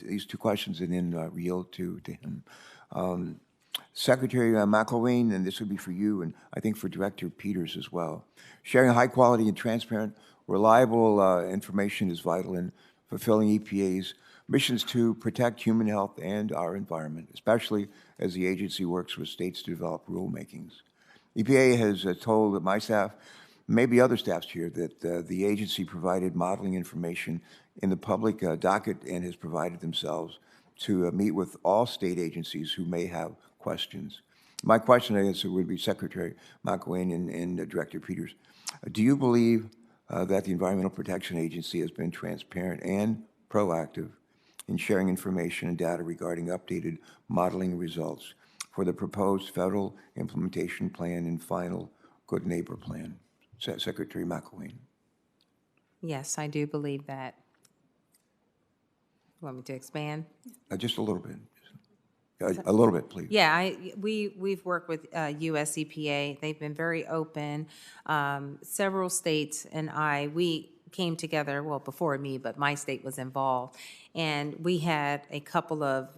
these two questions and then yield to him. Secretary McElwain, and this would be for you, and I think for Director Peters as well. Sharing high quality and transparent, reliable information is vital in fulfilling EPA's missions to protect human health and our environment, especially as the agency works with states to develop rulemakings. EPA has told my staff, maybe other staffs here, that the agency provided modeling information in the public docket and has provided themselves to meet with all state agencies who may have questions. My question, I guess, would be Secretary McElwain and Director Peters. Do you believe that the Environmental Protection Agency has been transparent and proactive in sharing information and data regarding updated modeling results for the proposed federal implementation plan and final Good Neighbor Plan? Secretary McElwain. Yes, I do believe that. You want me to expand? Just a little bit. A little bit, please. Yeah, we've worked with US EPA. They've been very open. Several states and we came together, well, before me, but my state was involved. And we had a couple of,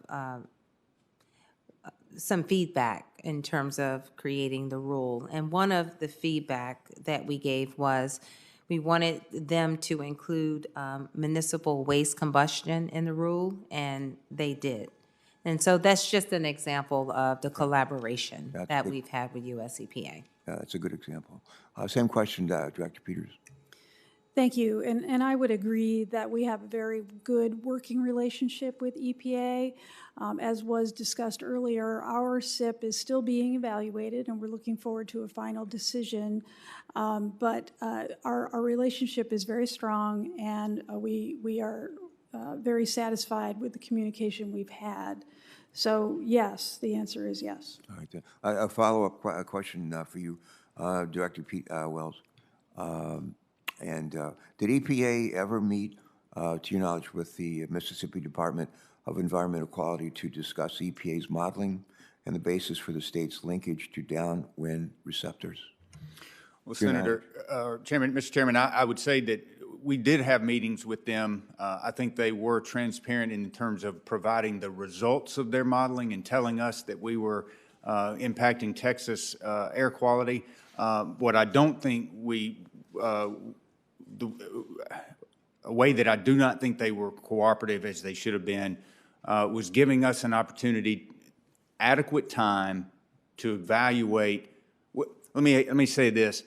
some feedback in terms of creating the rule. And one of the feedback that we gave was we wanted them to include municipal waste combustion in the rule, and they did. And so that's just an example of the collaboration that we've had with US EPA. Yeah, that's a good example. Same question, Director Peters. Thank you. And I would agree that we have a very good working relationship with EPA. As was discussed earlier, our SIP is still being evaluated, and we're looking forward to a final decision. But our relationship is very strong, and we are very satisfied with the communication we've had. So yes, the answer is yes. All right. A follow-up question for you, Director Wells. Did EPA ever meet, to your knowledge, with the Mississippi Department of Environmental Quality to discuss EPA's modeling and the basis for the state's linkage to downwind receptors? Well, Senator, Mr. Chairman, I would say that we did have meetings with them. I think they were transparent in terms of providing the results of their modeling and telling us that we were impacting Texas air quality. What I don't think a way that I do not think they were cooperative as they should have been was giving us an opportunity, adequate time to evaluate. Let me say this.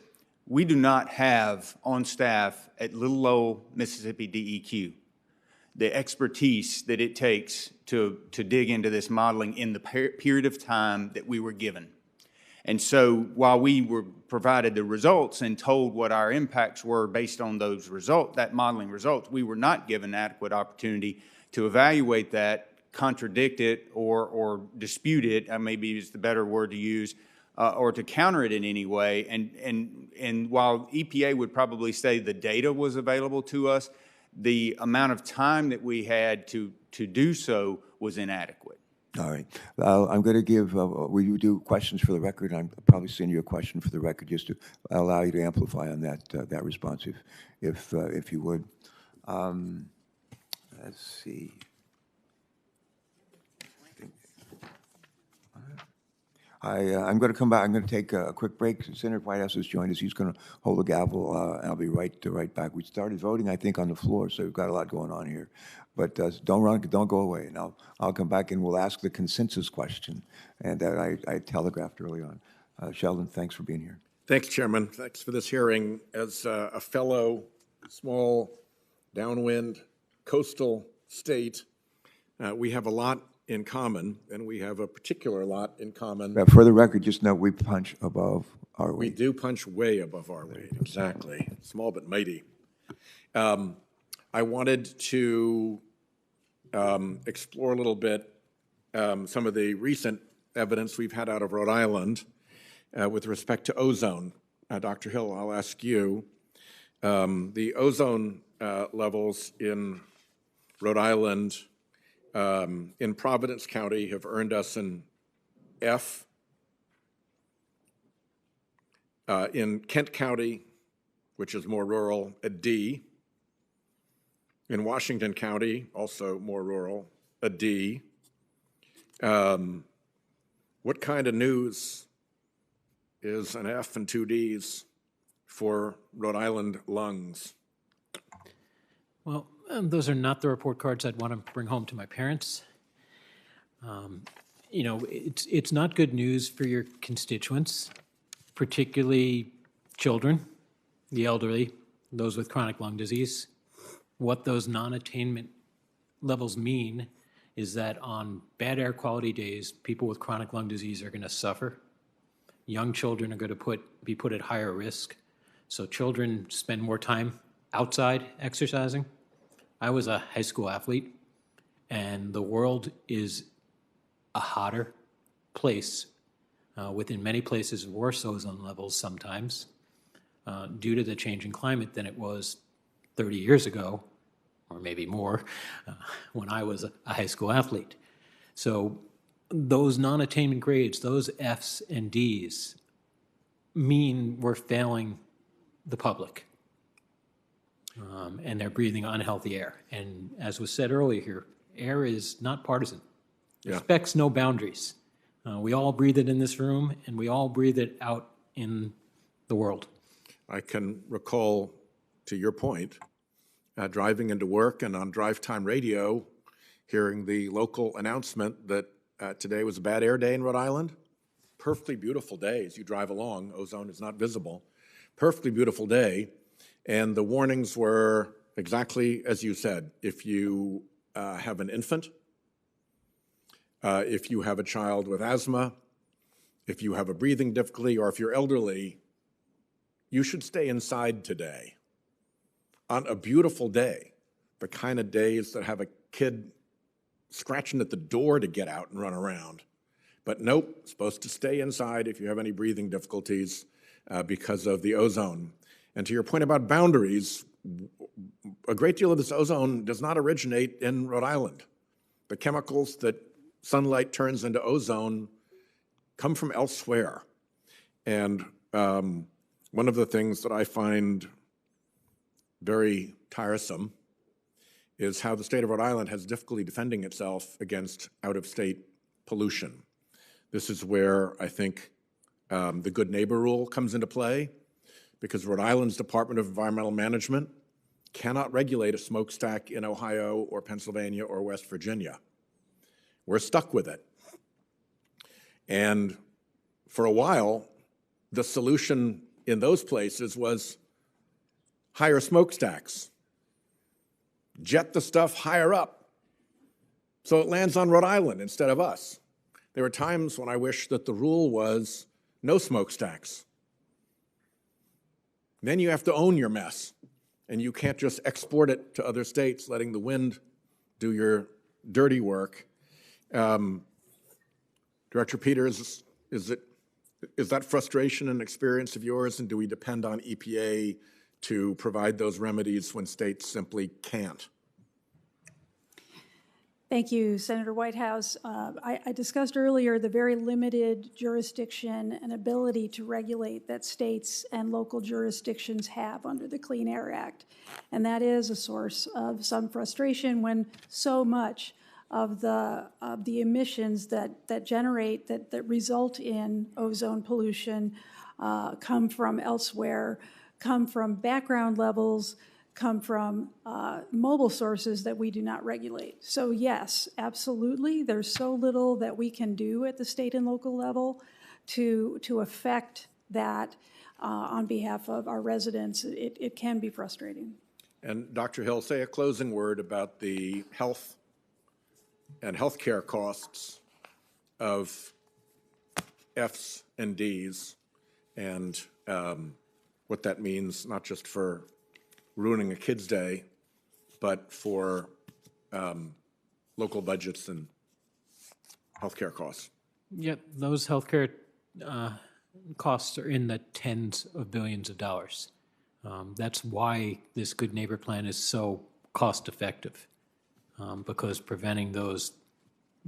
We do not have on staff at Little Lowell, Mississippi DEQ the expertise that it takes to dig into this modeling in the period of time that we were given. And so while we were provided the results and told what our impacts were based on those results, that modeling results, we were not given adequate opportunity to evaluate that, contradict it, or dispute it, maybe is the better word to use, or to counter it in any way. And while EPA would probably say the data was available to us, the amount of time that we had to do so was inadequate. All right. I'm going to give, will you do questions for the record? I'm probably send you a question for the record just to allow you to amplify on that response if you would. Let's see. I'm going to come back. I'm going to take a quick break. Senator Whitehouse has joined us. He's going to hold the gavel, and I'll be right back. We started voting, I think, on the floor, so we've got a lot going on here. But don't go away. And I'll come back and we'll ask the consensus question, and that I telegraphed early on. Sheldon, thanks for being here. Thanks, Chairman. Thanks for this hearing. As a fellow small, downwind, coastal state, we have a lot in common, and we have a particular lot in common. For the record, just know we punch above our weight. We do punch way above our weight, exactly. Small but mighty. I wanted to explore a little bit some of the recent evidence we've had out of Rhode Island with respect to ozone. Dr. Hill, I'll ask you. The ozone levels in Rhode Island in Providence County have earned us an F. In Kent County, which is more rural, a D. In Washington County, also more rural, a D. What kind of news is an F and two Ds for Rhode Island lungs? Well, those are not the report cards I'd want to bring home to my parents. You know, it's not good news for your constituents, particularly children, the elderly, those with chronic lung disease. What those non-attainment levels mean is that on bad air quality days, people with chronic lung disease are going to suffer. Young children are going to be put at higher risk. So children spend more time outside exercising. I was a high school athlete, and the world is a hotter place, within many places worse ozone levels sometimes, due to the changing climate than it was 30 years ago, or maybe more, when I was a high school athlete. So those non-attainment grades, those Fs and Ds, mean we're failing the public. And they're breathing unhealthy air. And as was said earlier here, air is not partisan. It respects no boundaries. We all breathe it in this room, and we all breathe it out in the world. I can recall, to your point, driving into work and on drive time radio, hearing the local announcement that today was a bad air day in Rhode Island. Perfectly beautiful day as you drive along. Ozone is not visible. Perfectly beautiful day. And the warnings were exactly as you said. If you have an infant, if you have a child with asthma, if you have a breathing difficulty, or if you're elderly, you should stay inside today. On a beautiful day, the kind of days that have a kid scratching at the door to get out and run around. But nope, supposed to stay inside if you have any breathing difficulties because of the ozone. And to your point about boundaries, a great deal of this ozone does not originate in Rhode Island. The chemicals that sunlight turns into ozone come from elsewhere. And one of the things that I find very tiresome is how the state of Rhode Island has difficulty defending itself against out-of-state pollution. This is where I think the good neighbor rule comes into play, because Rhode Island's Department of Environmental Management cannot regulate a smokestack in Ohio or Pennsylvania or West Virginia. We're stuck with it. And for a while, the solution in those places was higher smokestacks. Jet the stuff higher up so it lands on Rhode Island instead of us. There were times when I wish that the rule was no smokestacks. Then you have to own your mess, and you can't just export it to other states, letting the wind do your dirty work. Director Peters, is that frustration an experience of yours, and do we depend on EPA to provide those remedies when states simply can't? Thank you, Senator Whitehouse. I discussed earlier the very limited jurisdiction and ability to regulate that states and local jurisdictions have under the Clean Air Act. And that is a source of some frustration when so much of the emissions that result in ozone pollution come from elsewhere, come from background levels, come from mobile sources that we do not regulate. So yes, absolutely, there's so little that we can do at the state and local level to affect that on behalf of our residents. It can be frustrating. And Dr. Hill, say a closing word about the health and healthcare costs of Fs and Ds, and what that means, not just for ruining a kid's day, but for local budgets and healthcare costs. Yep, those healthcare costs are in the tens of billions of dollars. That's why this Good Neighbor Plan is so cost effective, because preventing those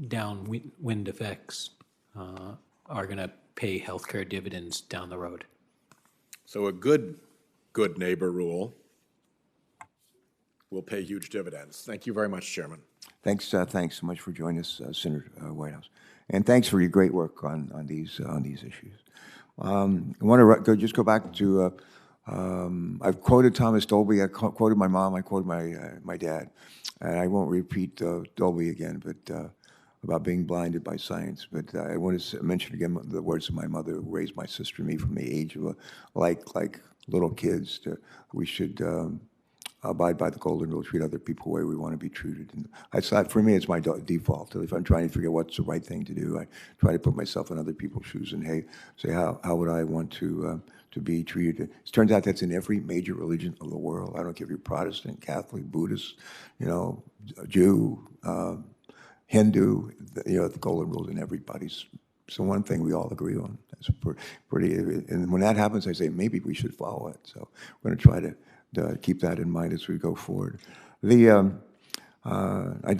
downwind effects are going to pay healthcare dividends down the road. So a good neighbor rule will pay huge dividends. Thank you very much, Chairman. Thanks so much for joining us, Senator Whitehouse, and thanks for your great work on these issues. I want to just go back to. I've quoted Thomas Dolby. I quoted my mom. I quoted my dad, and I won't repeat Dolby again, but about being blinded by science. But I want to mention again the words of my mother, who raised my sister and me from the age of like little kids. We should. Abide by the golden rule, treat other people the way we want to be treated. And for me, it's my default. If I'm trying to figure out what's the right thing to do, I try to put myself in other people's shoes and say how would I want to be treated. It turns out that's in every major religion of the world. I don't care if you're Protestant, Catholic, Buddhist, Jew, Hindu. The golden rule is in everybody's. So one thing we all agree on. That's pretty. And when that happens, I say maybe we should follow it. So we're going to try to keep that in mind as we go forward. I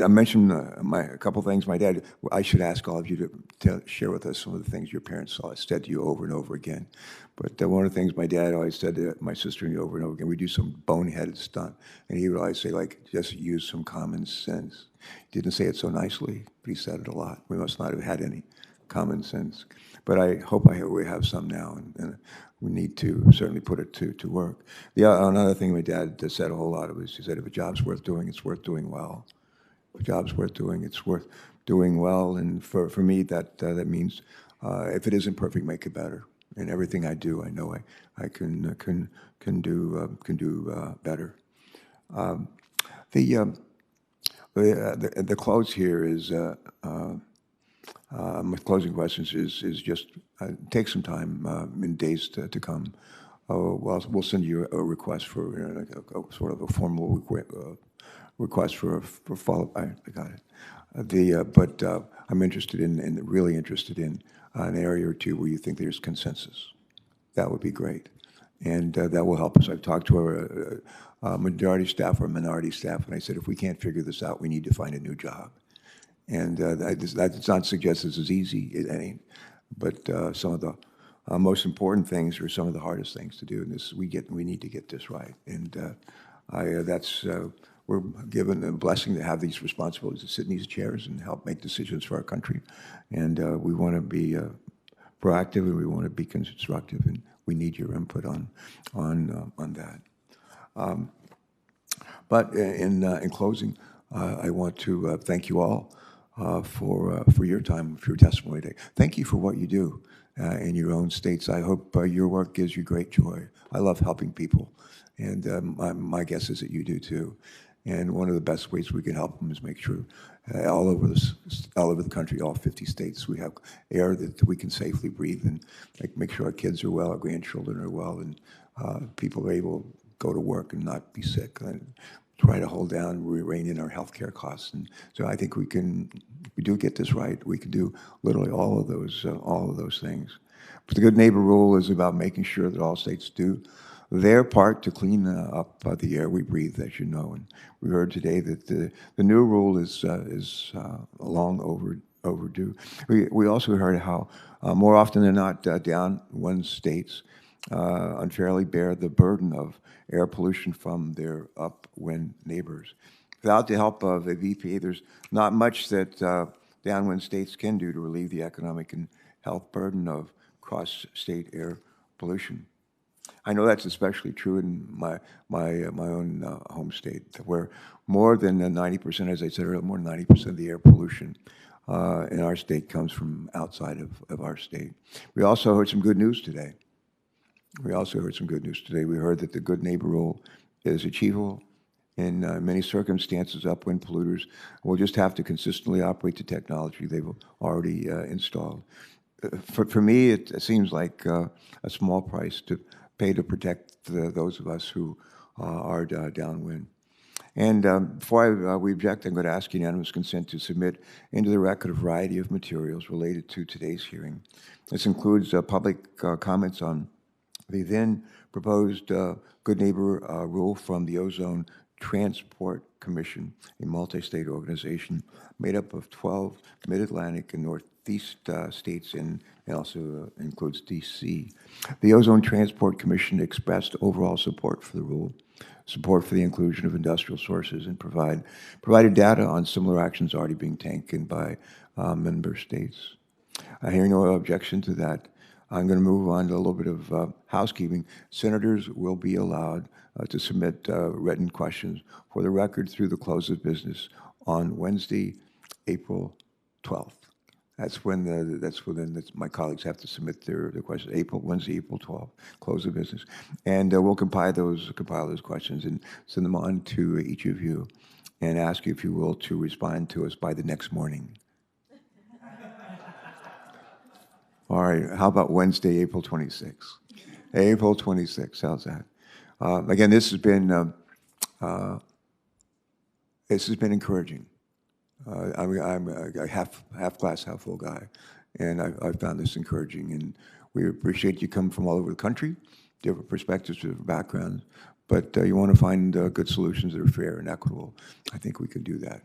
mentioned a couple things. My dad, I should ask all of you to share with us some of the things your parents said to you over and over again. But one of the things my dad always said to my sister and me over and over again, we do some boneheaded stunt. And he would always say, just use some common sense. He didn't say it so nicely, but he said it a lot. We must not have had any common sense. But I hope we have some now, and we need to certainly put it to work. Another thing my dad said a whole lot of is, he said, if a job's worth doing, it's worth doing well. If a job's worth doing, it's worth doing well. And for me, that means if it isn't perfect, make it better. And everything I do, I know I can do better. The close here is. My closing questions is just take some time in days to come. We'll send you a request for sort of a formal request for follow-up. I got it. But I'm interested really interested in an area or two where you think there's consensus. That would be great, and that will help us. I've talked to our majority staff or minority staff, and I said, if we can't figure this out, we need to find a new job. And that does not suggest this is easy, it ain't. But some of the most important things are some of the hardest things to do. And we need to get this right. And we're given a blessing to have these responsibilities to sit in these chairs and help make decisions for our country. And we want to be proactive, and we want to be constructive, and we need your input on that. But in closing, I want to thank you all. For your time, for your testimony today. Thank you for what you do in your own states. I hope your work gives you great joy. I love helping people, and my guess is that you do too. And one of the best ways we can help them is make sure all over the country, all 50 states, we have air that we can safely breathe, and make sure our kids are well, our grandchildren are well, and people are able to go to work and not be sick. And try to hold down, rein in our healthcare costs, and so I think if we do get this right, we can do literally all of those things. But the Good Neighbor Rule is about making sure that all states do their part to clean up the air we breathe, as you know. And we heard today that the new rule is long overdue. We also heard how more often than not, downwind states unfairly bear the burden of air pollution from their upwind neighbors. Without the help of the EPA, there's not much that downwind states can do to relieve the economic and health burden of cross-state air pollution. I know that's especially true in my own home state, where more than 90%, as I said earlier, more than 90% of the air pollution in our state comes from outside of our state. We also heard some good news today. We heard that the good neighbor rule is achievable in many circumstances. Upwind polluters will just have to consistently operate the technology they've already installed. For me, it seems like a small price to pay to protect those of us who are downwind. And before we object, I'm going to ask unanimous consent to submit into the record a variety of materials related to today's hearing. This includes public comments on the then proposed Good Neighbor rule from the Ozone Transport Commission, a multi-state organization made up of 12 mid-Atlantic and Northeast states, and also includes D.C. The Ozone Transport Commission expressed overall support for the rule, support for the inclusion of industrial sources, and provided data on similar actions already being taken by member states. I hear no objection to that. I'm going to move on to a little bit of housekeeping. Senators will be allowed to submit written questions for the record through the close of business on Wednesday, April 12th. That's when my colleagues have to submit their questions. Wednesday, April 12th, close of business, and we'll compile those questions and send them on to each of you, and ask you, if you will, to respond to us by the next morning. All right, how about Wednesday, April 26th? April 26th, how's that? Again, this has been encouraging. I'm a half glass, half full guy, and I found this encouraging. And we appreciate you coming from all over the country, different perspectives, different backgrounds, but you want to find good solutions that are fair and equitable. I think we can do that.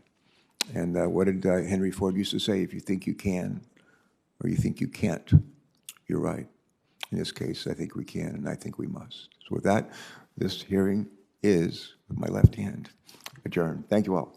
And what did Henry Ford used to say? If you think you can, or you think you can't, you're right. In this case, I think we can, and I think we must. So with that, this hearing is, with my left hand, adjourned. Thank you all.